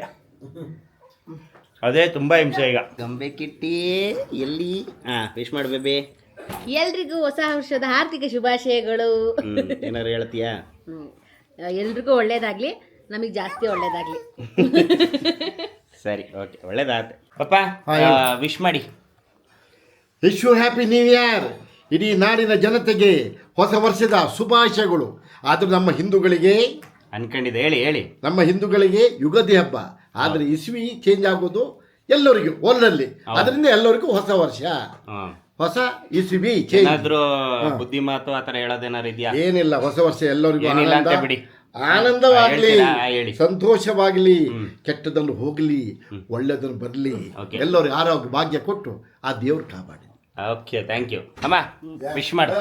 ಅದೇ ತುಂಬ ಹಿಂಸೆ. ಈಗ ಗೊಂಬೆ ಕಿಟ್ಟಿ ಎಲ್ಲಿ? ಹಾಂ ವಿಶ್ ಮಾಡು ಬೇಬಿ. ಎಲ್ರಿಗೂ ಹೊಸ ವರ್ಷದ ಹಾರ್ದಿಕ ಶುಭಾಶಯಗಳು. ಏನಾರು ಹೇಳ್ತೀಯಾ? ಎಲ್ರಿಗೂ ಒಳ್ಳೇದಾಗ್ಲಿ, ನಮಗೆ ಜಾಸ್ತಿ ಒಳ್ಳೇದಾಗ್ಲಿ. ಸರಿ ಓಕೆ ಒಳ್ಳೇದಾಗುತ್ತೆ. ಪಪ್ಪ ವಿಶ್ ಮಾಡಿ. Wish you happy new year. ಇಡೀ ನಾಡಿನ ಜನತೆಗೆ ಹೊಸ ವರ್ಷದ ಶುಭಾಶಯಗಳು. ಆದರೂ ನಮ್ಮ ಹಿಂದೂಗಳಿಗೆ ಅನ್ಕೊಂಡಿದ್ದೆ, ಹೇಳಿ ಹೇಳಿ. ನಮ್ಮ ಹಿಂದೂಗಳಿಗೆ ಯುಗಾದಿ ಹಬ್ಬ, ಆದರೆ ಇಸ್ವಿ ಚೇಂಜ್ ಆಗೋದು ಎಲ್ಲರಿಗೂ ಒಂದರಲ್ಲಿ, ಅದರಿಂದ ಎಲ್ಲರಿಗೂ ಹೊಸ ವರ್ಷ, ಹೊಸ ಇಸ್ವಿ ಚೇಂಜ್. ಏನಾದ್ರೂ ಬುದ್ಧಿ ಮಾತು ಆತರ ಹೇಳೋದೇನಾರು ಇದೆಯಾ? ಏನಿಲ್ಲ, ಹೊಸ ವರ್ಷ ಎಲ್ಲರಿಗೂ ಏನಿಲ್ಲ ಅಂತ ಬಿಡಿ. ಆನಂದವಾಗ್ಲಿ, ಹೇಳಿ. ಸಂತೋಷವಾಗ್ಲಿ, ಕೆಟ್ಟದನ್ನು ಹೋಗ್ಲಿ, ಒಳ್ಳೆದನ್ನು ಬರ್ಲಿ, Okay. ಎಲ್ಲರಿಗೂ ಆರೋಗ್ಯ ಭಾಗ್ಯ ಕೊಟ್ಟು ಆ ದೇವ್ರು ಕಾಪಾಡಿ. Okay thank you. ಅಮ್ಮ ವಿಶ್ ಮಾಡು.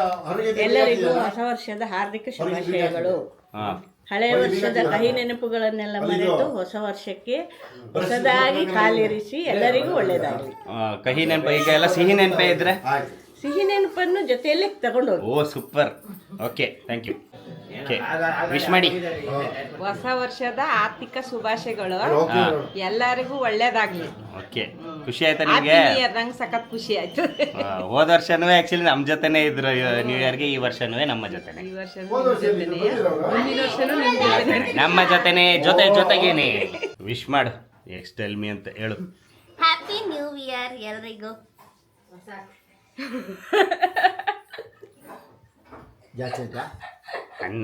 ಎಲ್ಲರಿಗೂ ಹೊಸ ವರ್ಷದ ಹಾರ್ದಿಕ ಶುಭಾಶಯಗಳು. ಹಳೆಯ ವರ್ಷದ ಕಹಿ ನೆನಪುಗಳನ್ನೆಲ್ಲ ಮರೆತು ಹೊಸ ವರ್ಷಕ್ಕೆ ಹೊಸದಾಗಿ ಕಾಲಿರಿಸಿ ಎಲ್ಲರಿಗೂ ಒಳ್ಳೇದಾಗಲಿ. ಕಹಿ ನೆನಪು, ಈಗ ಎಲ್ಲ ಸಿಹಿ ನೆನಪೇ ಇದ್ರೆ ಸಿಹಿ ನೆನಪನ್ನು ಜೊತೆಯಲ್ಲಿ ತಗೊಂಡೋಗಿ. ಓ super. Okay thank you. Okay wish ಮಾಡಿ. ಹೊಸ ವರ್ಷದ ಆರ್ಥಿಕ ಶುಭಾಶಯಗಳು. ಎಲ್ಲರಿಗೂ ಒಳ್ಳೇದಾಗ್ಲಿ. ಓಕೆ ಖುಷಿ ಆಯ್ತಾ ನಿಮಗೆ? ನಂಗೆ ಸಖತ್ ಖುಷಿ ಆಯ್ತು. ಹೋದ ವರ್ಷನೂ ಆಕ್ಚುಲಿ ನಮ್ಮ ಜೊತೆನೇ ಇದ್ರು ನ್ಯೂ ಇಯರ್ಗೆ, ಈ ವರ್ಷನೂ ನಮ್ಮ ಜೊತೆನೆ, ಈ ವರ್ಷ ಮುಂದಿನ ವರ್ಷನೂ ನಮ್ಮ ಜೊತೆನೆ, ಜೊತೆಗೇನೆ. ವಿಶ್ ಮಾಡು. ಎಕ್ಸ್ ಟೆಲ್ ಮಿ ಅಂತ ಹೇಳು. ಹ್ಯಾಪಿ ನ್ಯೂ ಇಯರ್ ಎಲ್ರಿಗೂ.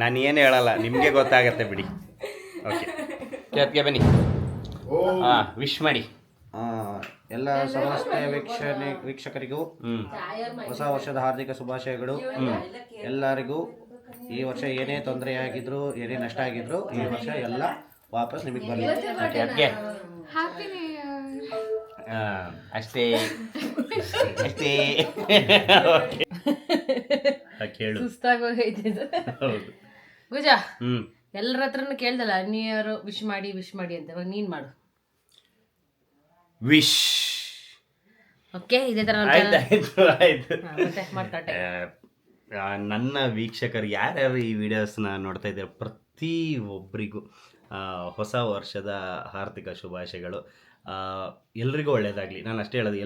ನಾನು ಏನು ಹೇಳಲ್ಲ, ನಿಮಗೆ ಗೊತ್ತಾಗತ್ತೆ ಬಿಡಿ. ಓಕೆ ಅದಕ್ಕೆ ಬನ್ನಿ. ಹಾಂ ವಿಶ್ ಮಾಡಿ. ಎಲ್ಲ ಸಮಸ್ತ ವೀಕ್ಷಕರಿಗೂ ಹೊಸ ವರ್ಷದ ಹಾರ್ದಿಕ ಶುಭಾಶಯಗಳು. ಎಲ್ಲರಿಗೂ ಈ ವರ್ಷ ಏನೇ ತೊಂದರೆ ಆಗಿದ್ರು, ಏನೇ ನಷ್ಟ ಆಗಿದ್ರು, ಈ ವರ್ಷ ಎಲ್ಲ ವಾಪಸ್ ನಿಮಗೆ ಬರಲಿ. ಅದಕ್ಕೆ ಅಷ್ಟೇ ಅಷ್ಟೇ. ಕೇಳು. ಸುಸ್ತಾಗೋಗೈತೆ. ಹೌದು ಗುಜ, ಎಲ್ಲರ ಹತ್ರನು ಕೇಳ್ದಲ್ಲ ನ್ಯೂ ಇಯರ್ ವಿಶ್ ಮಾಡಿ ಅಂತ. ಇವಾಗ ನೀನ್ ಮಾಡು ವಿಶ್. ಓಕೆ ಇದೇ ತರ ಆಯ್ತು ಮತ್ತೆ ಮಾಡ್ಕೊಟ್ಟೆ. ನನ್ನ ವೀಕ್ಷಕರು ಯಾರ್ಯಾರು ಈ ವಿಡಿಯೋಸ್ನ ನೋಡ್ತಾ ಇದ್ದಾರೆ ಪ್ರತಿ ಒಬ್ಬರಿಗೂ ಹೊಸ ವರ್ಷದ ಆರ್ಥಿಕ ಶುಭಾಶಯಗಳು. ಎಲ್ರಿಗೂ ಒಳ್ಳೇದಾಗಲಿ. ನಾನು ಅಷ್ಟೇ ಹೇಳೋದು,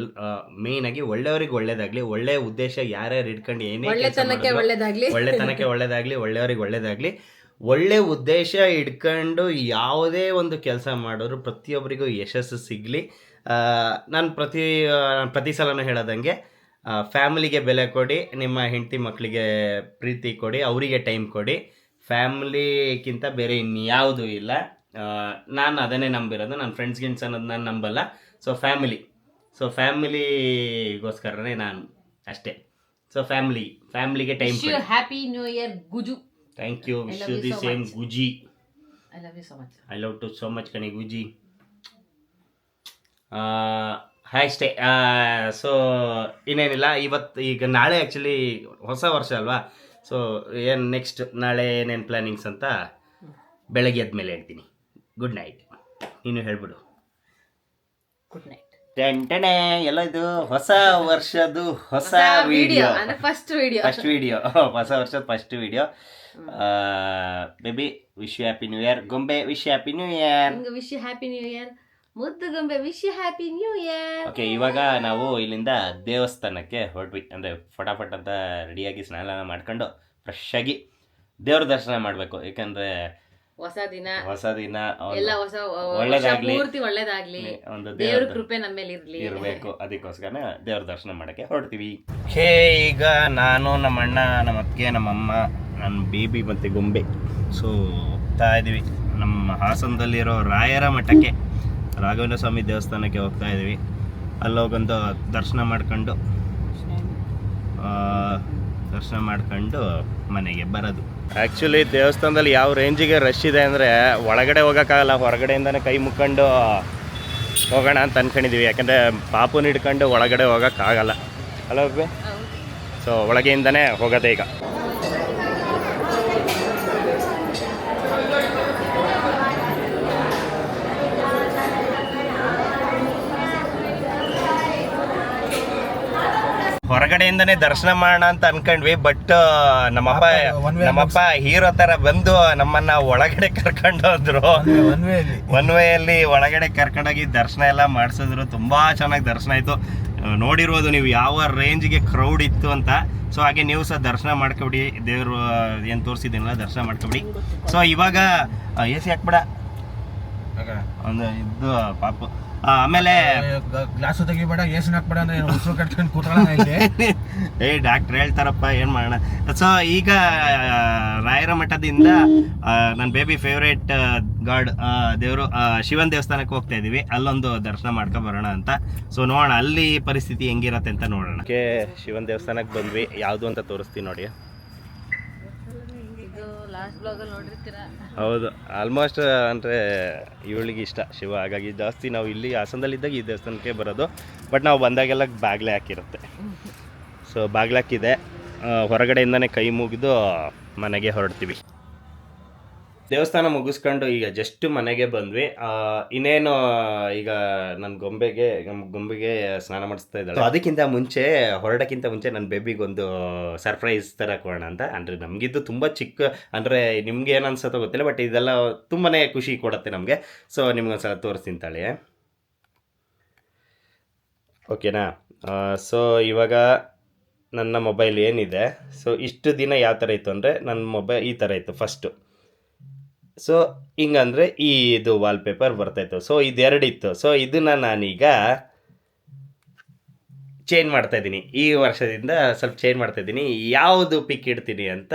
ಮೇಯ್ನಾಗಿ ಒಳ್ಳೆಯವ್ರಿಗೆ ಒಳ್ಳೇದಾಗಲಿ. ಒಳ್ಳೆಯ ಉದ್ದೇಶ ಯಾರ್ಯಾರು ಇಟ್ಕೊಂಡು ಏನೇ ಒಳ್ಳೆತನಕ್ಕೆ ಒಳ್ಳೇದಾಗ್ಲಿ. ಒಳ್ಳೆತನಕ್ಕೆ ಒಳ್ಳೇದಾಗಲಿ, ಒಳ್ಳೆಯವ್ರಿಗೆ ಒಳ್ಳೇದಾಗಲಿ. ಒಳ್ಳೆ ಉದ್ದೇಶ ಇಟ್ಕೊಂಡು ಯಾವುದೇ ಒಂದು ಕೆಲಸ ಮಾಡೋರು ಪ್ರತಿಯೊಬ್ಬರಿಗೂ ಯಶಸ್ಸು ಸಿಗಲಿ. ನಾನು ಪ್ರತಿ ಸಲನೂ ಹೇಳೋದಂಗೆ ಫ್ಯಾಮಿಲಿಗೆ ಬೆಲೆ ಕೊಡಿ, ನಿಮ್ಮ ಹೆಂಡತಿ ಮಕ್ಕಳಿಗೆ ಪ್ರೀತಿ ಕೊಡಿ, ಅವರಿಗೆ ಟೈಮ್ ಕೊಡಿ. ಫ್ಯಾಮಿಲಿಗಿಂತ ಬೇರೆ ಇನ್ಯಾವುದೂ ಇಲ್ಲ. ನಾನು ಅದನ್ನೇ ನಂಬಿರೋದು. ನನ್ನ ಫ್ರೆಂಡ್ಸ್ಗಿಂಟ್ಸ್ ಅನ್ನೋದು ನಾನು ನಂಬಲ್ಲ. ಫ್ಯಾಮಿಲಿಗೋಸ್ಕರನೇ ನಾನು ಅಷ್ಟೇ. ಫ್ಯಾಮಿಲಿಗೆ ಟೈಮ್ ಕೊಡಿ. ಹ್ಯಾಪಿ ನ್ಯೂ ಇಯರ್ ಗುಜು. Thank you. Wish you the same ಗುಜಿ. I love you so much. I love too so much ಕಣಿ ಗುಜಿ. ಅಷ್ಟೇ. ಸೊ ಇನ್ನೇನಿಲ್ಲ. ಈಗ ನಾಳೆ ಆ್ಯಕ್ಚುಲಿ ಹೊಸ ವರ್ಷ ಅಲ್ವಾ. ಸೊ ಏನು ನೆಕ್ಸ್ಟ್ ನಾಳೆ ಏನೇನು ಪ್ಲ್ಯಾನಿಂಗ್ಸ್ ಅಂತ ಬೆಳಗ್ಗೆ ಎದ್ಮೇಲೆ ಹೇಳ್ತೀನಿ. Good night. ನೀನು ಹೇಳ್ಬಿಡು. Good night. ಟೆಂಟಣೆ ಎಲ್ಲ ಇದು ಹೊಸ ವರ್ಷದ್ದು ಹೊಸ ವಿಡಿಯೋ. ಫಸ್ಟ್ ವಿಡಿಯೋ ಹೊಸ ವರ್ಷದ first video. Baby wish you happy new year. ಗೊಂಬೆ wish you happy new year. Wish you happy new year. ಮುದ್ದು ಗೊಂಬೆ wish you happy new year. Okay, ಇವಾಗ ನಾವು ಇಲ್ಲಿಂದ ದೇವಸ್ಥಾನಕ್ಕೆ ಹೊರಟ್ವಿ. ಅಂದರೆ ಫಟಾಫಟ್ ಅಂತ ರೆಡಿಯಾಗಿ ಸ್ನಾನ ಮಾಡ್ಕೊಂಡು ಫ್ರೆಶ್ ಆಗಿ ದೇವ್ರ ದರ್ಶನ ಮಾಡಬೇಕು. ಯಾಕಂದರೆ ಹೊಸ ದಿನ ಎಲ್ಲ ಹೊಸ ಒಳ್ಳೇದಾಗ್ಲಿ, ಪೂರ್ತಿ ಒಳ್ಳೇದಾಗ್ಲಿ, ಒಂದು ದೇವ್ರ ಕೃಪೆ ನಮ್ಮ ಮೇಲೆ ಇರಬೇಕು. ಅದಕ್ಕೋಸ್ಕರ ದೇವ್ರ ದರ್ಶನ ಮಾಡಕ್ಕೆ ಹೊರಡ್ತೀವಿ. ಈಗ ನಾನು, ನಮ್ಮ ಅಣ್ಣ, ನಮ್ಮ ಅತ್ತಿಗೆ, ನಮ್ಮಮ್ಮ, ನನ್ನ ಬೇಬಿ ಮತ್ತು ಗೊಂಬೆ ಸೊ ಹೋಗ್ತಾ ಇದ್ದೀವಿ ನಮ್ಮ ಹಾಸನದಲ್ಲಿರೋ ರಾಯರ ಮಠಕ್ಕೆ, ರಾಘವೇಂದ್ರ ಸ್ವಾಮಿ ದೇವಸ್ಥಾನಕ್ಕೆ ಹೋಗ್ತಾ ಇದ್ದೀವಿ. ಅಲ್ಲೋಗೊಂದು ದರ್ಶನ ಮಾಡ್ಕೊಂಡು ಮನೆಗೆ ಬರೋದು. ಆ್ಯಕ್ಚುಲಿ ದೇವಸ್ಥಾನದಲ್ಲಿ ಯಾವ ರೇಂಜಿಗೆ ರಶ್ ಇದೆ ಅಂದರೆ ಒಳಗಡೆ ಹೋಗೋಕ್ಕಾಗಲ್ಲ, ಹೊರಗಡೆಯಿಂದನೇ ಕೈ ಮುಕ್ಕೊಂಡು ಹೋಗೋಣ ಅಂತ ಅಂದ್ಕೊಂಡಿದ್ದೀವಿ. ಯಾಕಂದರೆ ಪಾಪುನ ಹಿಡ್ಕೊಂಡು ಒಳಗಡೆ ಹೋಗೋಕ್ಕಾಗಲ್ಲ ಅಲ್ಲ ಒಬ್ಬೆ. ಸೊ ಒಳಗೆಯಿಂದನೇ ಹೋಗೋದೇ ಈಗ. ಹೊರಗಡೆಯಿಂದನೇ ದರ್ಶನ ಮಾಡೋಣ ಅಂತ ಅನ್ಕೊಂಡ್ವಿ. ಬಟ್ ನಮ್ಮಪ್ಪ ಹೀರೋ ತರ ಬಂದು ನಮ್ಮನ್ನ ಒಳಗಡೆ ಕರ್ಕೊಂಡು ಹೋದ್ರು. ಒನ್ ವೇಯಲ್ಲಿ ಒಳಗಡೆ ಕರ್ಕೊಂಡೋಗಿ ದರ್ಶನ ಎಲ್ಲ ಮಾಡಿಸಿದ್ರು. ತುಂಬಾ ಚೆನ್ನಾಗಿ ದರ್ಶನ ಆಯ್ತು. ನೋಡಿರ್ಬೋದು ನೀವು ಯಾವ ರೇಂಜ್ಗೆ ಕ್ರೌಡ್ ಇತ್ತು ಅಂತ. ಸೊ ಹಾಗೆ ನೀವು ಸಹ ದರ್ಶನ ಮಾಡ್ಕೊಬಿಡಿ. ದೇವರು ಏನು ತೋರಿಸಿದ್ದೀನಲ್ಲ ದರ್ಶನ ಮಾಡ್ಕೊಬಿಡಿ. ಸೊ ಇವಾಗ AC ಹಾಕ್ಬೇಡ ಒಂದು ಇದು ಪಾಪು. ಆಮೇಲೆ ಗ್ಲಾಸು ತೆಗಿಬೇಡ, ಏಸನ್ ಹಾಕ್ಬೇಡ ಅಂದ್ರೆ ಉಸಿರು ಕಟ್ಕೊಂಡು ಕೂತ್ಕೊಳ್ಳೋಣ ಇಲ್ಲಿ. ಡಾಕ್ಟರ್ ಹೇಳ್ತಾರಪ್ಪ, ಏನು ಮಾಡೋಣ. ಸೊ ಈಗ ರಾಯರ ಮಠದಿಂದ ನನ್ನ ಬೇಬಿ ಫೇವ್ರೇಟ್ ಗಾಡ್ ದೇವರು ಶಿವನ್ ದೇವಸ್ಥಾನಕ್ಕೆ ಹೋಗ್ತಾ ಇದ್ದೀವಿ. ಅಲ್ಲೊಂದು ದರ್ಶನ ಮಾಡ್ಕೊಂಡು ಬರೋಣ ಅಂತ. ಸೊ ನೋಡೋಣ ಅಲ್ಲಿ ಪರಿಸ್ಥಿತಿ ಹೆಂಗಿರತ್ತೆ ಅಂತ ನೋಡೋಣ. ಶಿವನ್ ದೇವಸ್ಥಾನಕ್ಕೆ ಬಂದ್ವಿ. ಯಾವುದು ಅಂತ ತೋರಿಸ್ತೀನಿ ನೋಡಿ. ಲಾಸ್ಟ್ ಬ್ಲಾಗಲ್ಲಿ ನೋಡಿರ್ತೀರಾ. ಹೌದು, ಆಲ್ಮೋಸ್ಟ್ ಅಂದರೆ ಇವಳಿಗೆ ಇಷ್ಟ ಶಿವ. ಹಾಗಾಗಿ ಜಾಸ್ತಿ ನಾವು ಇಲ್ಲಿ ಹಾಸನದಲ್ಲಿದ್ದಾಗ ಈ ದೇವಸ್ಥಾನಕ್ಕೆ ಬರೋದು. ಬಟ್ ನಾವು ಬಂದಾಗೆಲ್ಲ ಬಾಗಿಲೇ ಹಾಕಿರುತ್ತೆ. ಸೊ ಬಾಗಿಲು ಹಾಕಿದೆ. ಹೊರಗಡೆಯಿಂದನೇ ಕೈ ಮುಗಿದು ಮನೆಗೆ ಹೊರಡ್ತೀವಿ. ದೇವಸ್ಥಾನ ಮುಗಿಸ್ಕೊಂಡು ಈಗ ಜಸ್ಟ್ ಮನೆಗೆ ಬಂದ್ವಿ. ಇನ್ನೇನು ಈಗ ನನ್ನ ಗೊಂಬೆಗೆ ಸ್ನಾನ ಮಾಡಿಸ್ತಾ ಇದ್ದಾಳೆ. ಅದಕ್ಕಿಂತ ಮುಂಚೆ ಹೊರಡೋಕ್ಕಿಂತ ಮುಂಚೆ ನನ್ನ ಬೇಬಿಗೊಂದು ಸರ್ಪ್ರೈಸ್ ಥರ ಕೊಡೋಣ ಅಂತ. ಅಂದರೆ ನಮಗಿದ್ದು ತುಂಬ ಚಿಕ್ಕ, ಅಂದರೆ ನಿಮ್ಗೆ ಏನು ಅನ್ಸತ್ತೋ ಗೊತ್ತಿಲ್ಲ, ಬಟ್ ಇದೆಲ್ಲ ತುಂಬಾ ಖುಷಿ ಕೊಡುತ್ತೆ ನಮಗೆ. ಸೊ ನಿಮ್ಗೊಂದ್ಸಲ ತೋರಿಸ್ತೀನಿ ತಾಳಿ. ಓಕೆನಾ? ಸೊ ಇವಾಗ ನನ್ನ ಮೊಬೈಲ್ ಏನಿದೆ, ಸೊ ಇಷ್ಟು ದಿನ ಯಾವ ಥರ ಇತ್ತು ಅಂದರೆ ನನ್ನ ಮೊಬೈಲ್ ಈ ಥರ ಇತ್ತು ಫಸ್ಟು. ಸೊ ಹಿಂಗಂದರೆ ಇದು ವಾಲ್ಪೇಪರ್ ಬರ್ತಾಯಿತ್ತು. ಸೊ ಇದೆರಡಿತ್ತು. ಸೊ ಇದನ್ನು ನಾನೀಗ ಚೇಂಜ್ ಮಾಡ್ತಾಯಿದ್ದೀನಿ. ಈ ವರ್ಷದಿಂದ ಸ್ವಲ್ಪ ಚೇಂಜ್ ಮಾಡ್ತಾಯಿದ್ದೀನಿ. ಯಾವುದು ಪಿಕ್ ಇಡ್ತೀನಿ ಅಂತ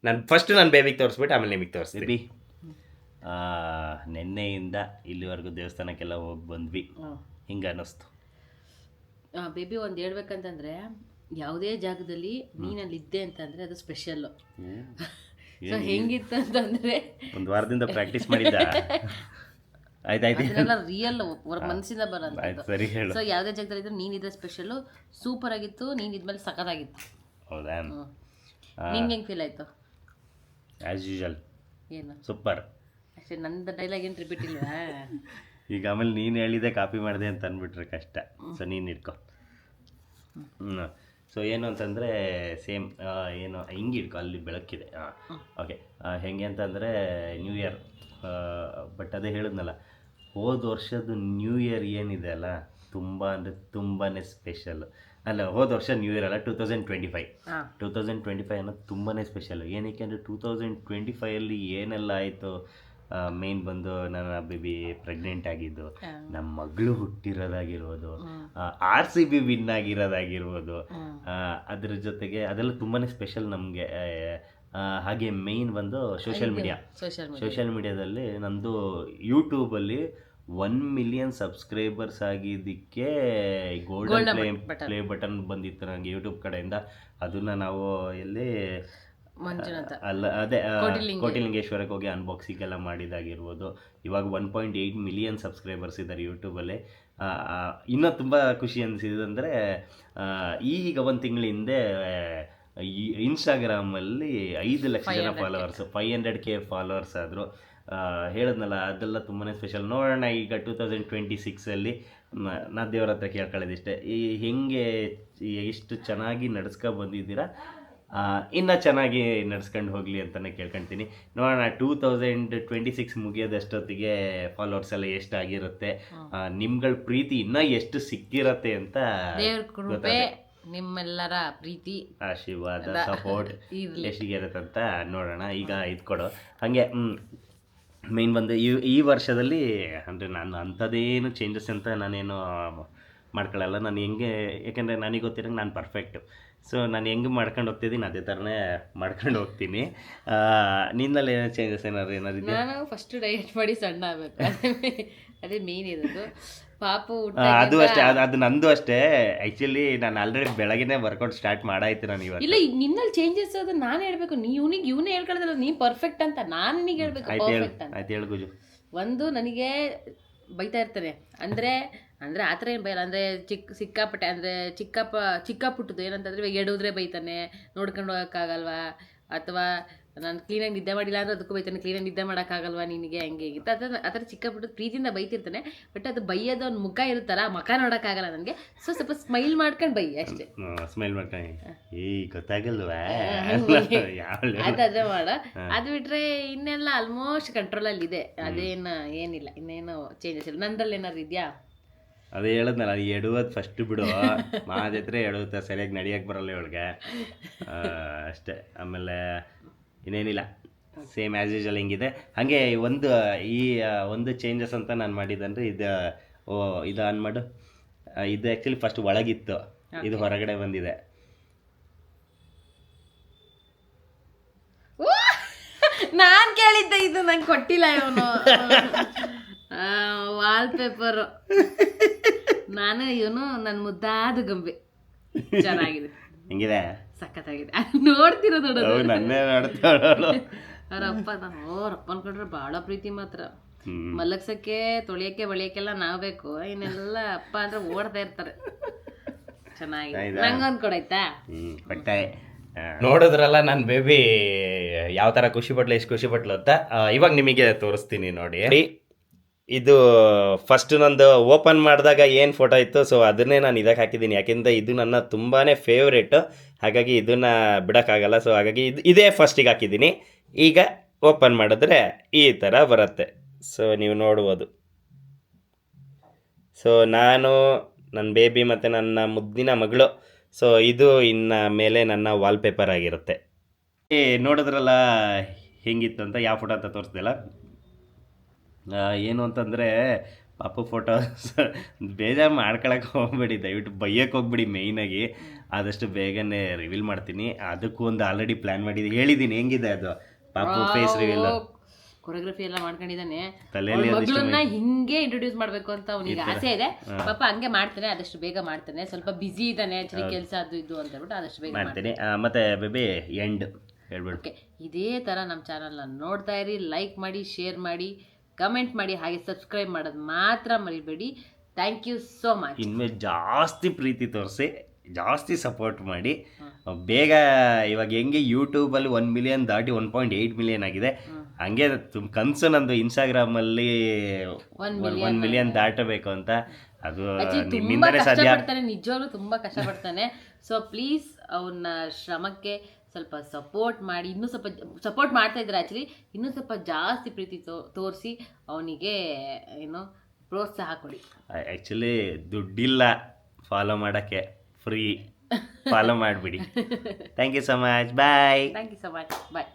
ನಾನು ಫಸ್ಟು ನನ್ನ ಬೇಬಿಗೆ ತೋರಿಸ್ಬಿಟ್ಟು ಆಮೇಲೆ ನಿಮಗೆ ತೋರಿಸ್ತೀನಿ. ನೆನ್ನೆಯಿಂದ ಇಲ್ಲಿವರೆಗೂ ದೇವಸ್ಥಾನಕ್ಕೆಲ್ಲ ಹೋಗಿ ಬಂದ್ವಿ. ಹಿಂಗೆ ಅನ್ನಿಸ್ತು ಬೇಬಿ. ಒಂದು ಹೇಳ್ಬೇಕಂತಂದರೆ ಯಾವುದೇ ಜಾಗದಲ್ಲಿ ನೀನಲ್ಲಿದ್ದೆ ಅಂತಂದರೆ ಅದು ಸ್ಪೆಷಲ್ಲು. ಸೊ ಹೆಂಗಿತ್ತು ಅಂತಂದರೆ ಒಂದು ವಾರದಿಂದ ಪ್ರಾಕ್ಟೀಸ್ ಮಾಡಿದ್ದ. ಆಯ್ತಾಯ್ತು, ರಿಯಲ್ ಮನಸ್ಸಿಂದ ಬರೋಂಥ. ಸರಿ ಹೇಳು. ಸೊ ಯಾವುದೇ ಜಾಗದಲ್ಲಿ ಇದ್ರೆ ನೀನಿದ್ರೆ ಸ್ಪೆಷಲ್ಲು. ಸೂಪರ್ ಆಗಿತ್ತು. ನೀನು ಇದ್ಮೇಲೆ ಸಖತ್ತಾಗಿತ್ತು. ಹೌದಾ? ನಿಂಗೆ ಹೆಂಗೆ ಫೀಲ್ ಆಯಿತು? ಆ್ಯಸ್ ಯೂಶಲ್ ಏನು ಸೂಪರ್. ಅಷ್ಟೇ, ನಂದು ಡೈಲಾಗ್ ಏನು ರಿಪೀಟ್ ಇಲ್ವಾ? ಈಗ ಆಮೇಲೆ ನೀನು ಹೇಳಿದೆ ಕಾಪಿ ಮಾಡಿದೆ ಅಂತ ಅಂದ್ಬಿಟ್ರೆ ಕಷ್ಟ. ಸೊ ನೀನು ಇಟ್ಕೊ. ಸೊ ಏನು ಅಂತಂದರೆ ಸೇಮ್ ಏನು ಹಿಂಗೆ ಇಟ್ಕೊ ಅಲ್ಲಿ ಬೆಳಕಿದೆ ಓಕೆ ಹೆಂಗೆ ಅಂತಂದರೆ ನ್ಯೂ ಇಯರ್ ಬಟ್ ಅದೇ ಹೇಳಿದ್ನಲ್ಲ ಹೋದ ವರ್ಷದ ನ್ಯೂ ಇಯರ್ ಏನಿದೆ ಅಲ್ಲ ತುಂಬ ಅಂದರೆ ತುಂಬಾ ಸ್ಪೆಷಲ್. ಅಲ್ಲ ಹೋದ ವರ್ಷ ನ್ಯೂ ಇಯರ್ ಅಲ್ಲ 2025 ಅನ್ನೋದು ತುಂಬಾ ಸ್ಪೆಷಲ್. ಏನಕ್ಕೆ ಅಂದರೆ 2025 ಏನೆಲ್ಲ ಆಯಿತು, ಮೇನ್ ಬಂದು ನನ್ನ ಬೇಬಿ ಪ್ರೆಗ್ನೆಂಟ್ ಆಗಿದ್ದು, ನಮ್ಮ ಮಗಳು ಹುಟ್ಟಿರೋದಾಗಿರ್ಬೋದು, RCB ವಿನ್ ಆಗಿರೋದಾಗಿರ್ಬೋದು, ಅದ್ರ ಜೊತೆಗೆ ಅದೆಲ್ಲ ತುಂಬಾ ಸ್ಪೆಷಲ್ ನಮಗೆ. ಹಾಗೆ ಮೇಯ್ನ್ ಬಂದು ಸೋಷಿಯಲ್ ಮೀಡಿಯಾದಲ್ಲಿ ನಂದು ಯೂಟ್ಯೂಬಲ್ಲಿ 1 ಮಿಲಿಯನ್ ಸಬ್ಸ್ಕ್ರೈಬರ್ಸ್ ಆಗಿದ್ದಕ್ಕೆ ಗೋಲ್ಡನ್ ಪ್ಲೇ ಬಟನ್ ಬಂದಿತ್ತು ನನಗೆ ಯೂಟ್ಯೂಬ್ ಕಡೆಯಿಂದ. ಅದನ್ನು ನಾವು ಎಲ್ಲಿ ಅಲ್ಲ ಅದೇ ಕೋಟಿಲಿಂಗೇಶ್ವರಕ್ಕೆ ಹೋಗಿ ಅನ್ಬಾಕ್ಸಿಂಗ್ ಎಲ್ಲ ಮಾಡಿದಾಗಿರ್ಬೋದು. ಇವಾಗ 1.8 ಮಿಲಿಯನ್ ಸಬ್ಸ್ಕ್ರೈಬರ್ಸ್ ಇದ್ದಾರೆ ಯೂಟ್ಯೂಬಲ್ಲಿ. ಇನ್ನೂ ತುಂಬ ಖುಷಿ ಅನಿಸಿದಂದರೆ ಈಗ ಒಂದು ತಿಂಗಳ ಹಿಂದೆ ಇನ್ಸ್ಟಾಗ್ರಾಮಲ್ಲಿ 5 ಲಕ್ಷ ಜನ ಫಾಲೋವರ್ಸು, 500K ಫಾಲೋವರ್ಸ್ ಆದರು. ಹೇಳಿದ್ನಲ್ಲ ಅದೆಲ್ಲ ತುಂಬಾ ಸ್ಪೆಷಲ್. ನೋಡೋಣ ಈಗ 2026 ನಾ ದೇವ್ರ ಹತ್ರ ಕೇಳ್ಕೊಳ್ಳೋದಿಷ್ಟೇ, ಈ ಹೆಂಗೆ ಎಷ್ಟು ಚೆನ್ನಾಗಿ ನಡ್ಸ್ಕೊ ಬಂದಿದ್ದೀರಾ, ಇನ್ನೂ ಚೆನ್ನಾಗಿ ನಡ್ಸ್ಕೊಂಡು ಹೋಗಲಿ ಅಂತಲೇ ಕೇಳ್ಕೊಳ್ತೀನಿ. ನೋಡೋಣ 2026 ಮುಗಿಯೋದಷ್ಟೊತ್ತಿಗೆ ಫಾಲೋವರ್ಸ್ ಎಲ್ಲ ಎಷ್ಟಾಗಿರುತ್ತೆ, ನಿಮ್ಗಳ ಪ್ರೀತಿ ಇನ್ನೂ ಎಷ್ಟು ಸಿಕ್ಕಿರತ್ತೆ ಅಂತ ನಿಮ್ಮೆಲ್ಲರ ಪ್ರೀತಿ ಆಶೀರ್ವಾದ ಸಪೋರ್ಟ್ ಎಷ್ಟಿಗಿರುತ್ತೆ ಅಂತ ನೋಡೋಣ. ಈಗ ಇದು ಕೊಡು ಹಾಗೆ ಮೇನ್ ಬಂದು ಈ ವರ್ಷದಲ್ಲಿ ಅಂದರೆ ನಾನು ಅಂಥದ್ದೇನು ಚೇಂಜಸ್ ಅಂತ ನಾನೇನು ಮಾಡ್ಕೊಳ್ಳಲ್ಲ. ನಾನು ಹೆಂಗೆ, ಯಾಕೆಂದರೆ ನನಗೆ ಗೊತ್ತಿರೋಂಗೆ ನಾನು ಪರ್ಫೆಕ್ಟು. ಸೊ ನಾನು ಹೆಂಗೆ ಮಾಡ್ಕೊಂಡು ಹೋಗ್ತಿದ್ದೀನಿ ಅದೇ ಥರನೇ ಮಾಡ್ಕೊಂಡು ಹೋಗ್ತೀನಿ. ನಿನ್ನಲ್ಲಿ ಏನೋ ಚೇಂಜಸ್ ಏನಾದ್ರು ನಾನು ಫಸ್ಟ್ ಡಯಟ್ ಮಾಡಿ ಸಣ್ಣ ಆಗಬೇಕು, ಅದೇ ಮೇನ್ ಇರೋದು. ಪಾಪು ಅದು ಅಷ್ಟೇ, ಅದು ನಂದು ಅಷ್ಟೇ. ಆ್ಯಕ್ಚುಲಿ ನಾನು ಆಲ್ರೆಡಿ ಬೆಳಗ್ಗೆನೇ ವರ್ಕೌಟ್ ಸ್ಟಾರ್ಟ್ ಮಾಡಾಯ್ತು ನಾನು ಇವಾಗ. ಇಲ್ಲ, ನಿನ್ನಲ್ಲಿ ಚೇಂಜಸ್ ಅದು ನಾನು ಹೇಳ್ಬೇಕು, ಇವನೇ ಹೇಳ್ಕೊಳ್ಳೋದಲ್ಲ ನೀ ಪರ್ಫೆಕ್ಟ್ ಅಂತ, ನಾನು ನಿನಗೆ ಹೇಳ್ಬೇಕು ಪರ್ಫೆಕ್ಟ್ ಅಂತ. ಆಯ್ತು ಹೇಳು ಗುಜು. ಒಂದು ನನಗೆ ಬೈತಾ ಇರ್ತಾನೆ, ಅಂದರೆ ಆ ಥರ ಏನು ಬೈಯಲ್ಲ, ಅಂದರೆ ಸಿಕ್ಕಾಪಟ್ಟೆ ಅಂದರೆ ಚಿಕ್ಕ ಪುಟ್ಟದು ಏನಂತಂದರೆ ಇವಾಗ ಎಡೋದ್ರೆ ಬೈತಾನೆ, ನೋಡ್ಕೊಂಡು ಹೋಗೋಕ್ಕಾಗಲ್ವಾ, ಅಥವಾ ನಾನು ಕ್ಲೀನಾಗಿ ನಿದ್ದೆ ಮಾಡಿಲ್ಲ ಅಂದರೆ ಅದಕ್ಕೂ ಬೈತಾನೆ, ಕ್ಲೀನಾಗಿ ನಿದ್ದೆ ಮಾಡೋಕ್ಕಾಗಲ್ವಾ ನಿನಗೆ, ಹಂಗೆ ಹೇಗಿತ್ತು ಆ ಥರ ಚಿಕ್ಕ ಪುಟ್ಟದ ಪ್ರೀತಿಯಿಂದ ಬೈತಿರ್ತಾನೆ. ಬಟ್ ಅದು ಬೈಯೋದು ಒಂದು ಮುಖ ಇರುತ್ತಲ್ಲ, ಮುಖ ನೋಡೋಕ್ಕಾಗಲ್ಲ ನನಗೆ. ಸೊ ಸ್ವಲ್ಪ ಸ್ಮೈಲ್ ಮಾಡ್ಕೊಂಡು ಬೈ ಅಷ್ಟೇ. ಸ್ಮೈಲ್ ಮಾಡ್ಕೊಂಡು ಗೊತ್ತಾಗಲ್ವಾ ಅದೇ ಮಾಡ. ಅದು ಬಿಟ್ರೆ ಇನ್ನೆಲ್ಲ ಆಲ್ಮೋಸ್ಟ್ ಕಂಟ್ರೋಲಲ್ಲಿದೆ, ಅದೇನು ಏನಿಲ್ಲ, ಇನ್ನೇನು ಚೇಂಜಸ್ ಇಲ್ಲ. ನಂದ್ರಲ್ಲಿ ಏನಾದ್ರು ಇದೆಯಾ? ಅದೇ ಹೇಳದ್ನಲ್ಲ, ಎಡುವುದು ಫಸ್ಟ್ ಬಿಡು, ಮಾದಿದ್ರೆ ಎಡುತ್ತೆ, ಸರಿಯಾಗಿ ನಡೆಯೋಕ್ಕೆ ಬರಲ್ಲ ಇವಳಿಗೆ ಅಷ್ಟೇ. ಆಮೇಲೆ ಇನ್ನೇನಿಲ್ಲ, ಸೇಮ್ ಆ್ಯಸ್ ಯೂಶುವಲ್ ಹಿಂಗಿದೆ. ಹಾಗೆ ಒಂದು ಚೇಂಜಸ್ ಅಂತ ನಾನು ಮಾಡಿದ್ದಂದ್ರೆ ಇದು ಆನ್ ಮಾಡು. ಇದು ಆ್ಯಕ್ಚುಲಿ ಫಸ್ಟ್ ಒಳಗಿತ್ತು, ಇದು ಹೊರಗಡೆ ಬಂದಿದೆ. ನಾನು ಕೇಳಿದ್ದೆ, ಇದು ನಂಗೆ ಕೊಟ್ಟಿಲ್ಲ ಇವನು. ವಾಲ್ಪೇಪರು ನಾನು ಇವನು ನನ್ನ ಮುದ್ದಾದ ಗೊಂಬೆ. ಚೆನ್ನಾಗಿದೆ, ಹೆಂಗಿದೆ? ಸಖತ್ತಾಗಿದೆ. ನೋಡ್ತಿರೋ ನೋಡೋದು ನನ್ನೇ ನೋಡ್ತಾಳು ಅವರಪ್ಪ. ಅವರಪ್ಪ ಅನ್ಕೊಂಡ್ರೆ ಭಾಳ ಪ್ರೀತಿ ಮಾತ್ರ. ಮಲಗ್ಸಕ್ಕೆ ತೊಳಿಯಕ್ಕೆ ಬಳಿಯಕ್ಕೆಲ್ಲ ನಾವ್ ಬೇಕು, ಇನ್ನೆಲ್ಲ ಅಪ್ಪ ಅಂದ್ರೆ ಓಡ್ತಾ ಇರ್ತಾರೆ. ಚೆನ್ನಾಗಿದೆ, ನಂಗೊಂದು ಕೊಡಾಯ್ತಾ? ಕೊಟ್ಟಾಯ್. ನೋಡಿದ್ರಲ್ಲ ನನ್ನ ಬೇಬಿ ಯಾವ ಥರ ಖುಷಿ ಪಟ್ಲು, ಎಷ್ಟು ಖುಷಿ ಪಟ್ಲು ಅಂತ. ಇವಾಗ ನಿಮಗೆ ತೋರಿಸ್ತೀನಿ ನೋಡಿ. ಇದು ಫಸ್ಟ್ ನಂದು ಓಪನ್ ಮಾಡಿದಾಗ ಏನು ಫೋಟೋ ಇತ್ತು, ಸೊ ಅದನ್ನೇ ನಾನು ಇದಕ್ಕೆ ಹಾಕಿದ್ದೀನಿ. ಯಾಕೆಂದರೆ ಇದು ನನ್ನ ತುಂಬಾ ಫೇವ್ರೇಟು, ಹಾಗಾಗಿ ಇದನ್ನು ಬಿಡೋಕ್ಕಾಗಲ್ಲ. ಸೊ ಹಾಗಾಗಿ ಇದೇ ಫಸ್ಟಿಗೆ ಹಾಕಿದ್ದೀನಿ. ಈಗ ಓಪನ್ ಮಾಡಿದ್ರೆ ಈ ಥರ ಬರುತ್ತೆ. ಸೊ ನೀವು ನೋಡ್ಬೋದು. ಸೊ ನಾನು, ನನ್ನ ಬೇಬಿ ಮತ್ತು ನನ್ನ ಮುದ್ದಿನ ಮಗಳು. ಸೊ ಇದು ಇನ್ನು ಮೇಲೆ ನನ್ನ ವಾಲ್ಪೇಪರ್ ಆಗಿರುತ್ತೆ. ನೋಡಿದ್ರಲ್ಲ ಹೆಂಗಿತ್ತು ಅಂತ, ಯಾವ ಫೋಟೋ ಅಂತ ತೋರಿಸ್ದಿಲ್ಲ. ಏನು ಅಂತಂದರೆ ಪಾಪು ಫೋಟೋಸ್ ಬೇಜಾರು ಮಾಡ್ಕೊಳಕ್ಕೆ ಹೋಗ್ಬೇಡಿ, ದಯವಿಟ್ಟು ಬೈಯಕ್ಕೆ ಹೋಗ್ಬಿಡಿ. ಮೇಯ್ನಾಗಿ ಆದಷ್ಟು ಬೇಗನೆ ರಿವೀಲ್ ಮಾಡ್ತೀನಿ. ಅದಕ್ಕೂ ಒಂದು ಆಲ್ರೆಡಿ ಪ್ಲ್ಯಾನ್ ಮಾಡಿದ್ದೀನಿ, ಹೇಳಿದ್ದೀನಿ ಹೆಂಗಿದೆ ಅದು ಪಾಪು ಫೇಸ್ ರಿವೀಲ್. ಕೊರಿಯೋಗ್ರಫಿ ಎಲ್ಲ ಮಾಡ್ಕೊಂಡಿದ್ದಾನೆ. ತಲೆಯಲ್ಲಿ ಮಗಳನ್ನ ಹಿಂಗೆ ಇಂಟ್ರೊಡ್ಯೂಸ್ ಮಾಡಬೇಕು ಅಂತ ಅವನಿಗೆ ಆಸೆ ಇದೆ. ಪಾಪ ಹಂಗೆ ಮಾಡ್ತಾನೆ, ಆದಷ್ಟು ಬೇಗ ಮಾಡ್ತಾನೆ. ಸ್ವಲ್ಪ ಬಿಸಿ ಇದ್ದಾನೆ, ಕೆಲಸ ಅದು ಇದು ಅಂತ ಹೇಳ್ಬಿಟ್ಟು ಆದಷ್ಟು ಬೇಗ ಮಾಡ್ತೀನಿ. ಮತ್ತೆ ಬೇಬಿ ಎಂಡ್ ಹೇಳ್ಬಿಡು. ಓಕೆ, ಇದೇ ಥರ ನಮ್ಮ ಚಾನಲ್ನ ನೋಡ್ತಾ ಇರಿ, ಲೈಕ್ ಮಾಡಿ, ಶೇರ್ ಮಾಡಿ, ಕಮೆಂಟ್ ಮಾಡಿ, ಹಾಗೆ ಸಬ್ಸ್ಕ್ರೈಬ್ ಮಾಡೋದು ಮಾತ್ರ ಮರಿಬೇಡಿ. Thank you so much. ಇನ್ಮೇಲೆ ಜಾಸ್ತಿ ಪ್ರೀತಿ ತೋರಿಸಿ, ಜಾಸ್ತಿ ಸಪೋರ್ಟ್ ಮಾಡಿ. ಬೇಗ ಇವಾಗ ಹೆಂಗೆ ಯೂಟ್ಯೂಬಲ್ಲಿ 1 ಮಿಲಿಯನ್ ದಾಟಿ 1.8 ಮಿಲಿಯನ್ ಆಗಿದೆ, ಹಂಗೆ ಕನಸು ನಂದು ಇನ್ಸ್ಟಾಗ್ರಾಮಲ್ಲಿ 1 ಮಿಲಿಯನ್ ದಾಟಬೇಕು ಅಂತ. ಅದು ತುಂಬಾ ನಿಮ್ಮಿಂದಲೇ ಸಾಧ್ಯ. ಕಷ್ಟಪಡ್ತಾನೆ, ನಿಜವಾಗ್ಲೂ ತುಂಬಾ ಕಷ್ಟಪಡ್ತಾನೆ. ಸೊ ಪ್ಲೀಸ್ ಅವನ ಶ್ರಮಕ್ಕೆ ಸ್ವಲ್ಪ ಸಪೋರ್ಟ್ ಮಾಡಿ, ಇನ್ನೂ ಸ್ವಲ್ಪ ಸಪೋರ್ಟ್ ಮಾಡ್ತಾ ಇದ್ದಾರೆ ಆ್ಯಕ್ಚುಲಿ, ಇನ್ನೂ ಸ್ವಲ್ಪ ಜಾಸ್ತಿ ಪ್ರೀತಿ ತೋರಿಸಿ ಅವನಿಗೆ ಏನೋ ಪ್ರೋತ್ಸಾಹ ಕೊಡಿ. ಆ್ಯಕ್ಚುಲಿ ದುಡ್ಡಿಲ್ಲ ಫಾಲೋ ಮಾಡೋಕ್ಕೆ, ಫ್ರೀ ಫಾಲೋ ಮಾಡಿಬಿಡಿ. Thank you so much, bye. Thank you so much, bye.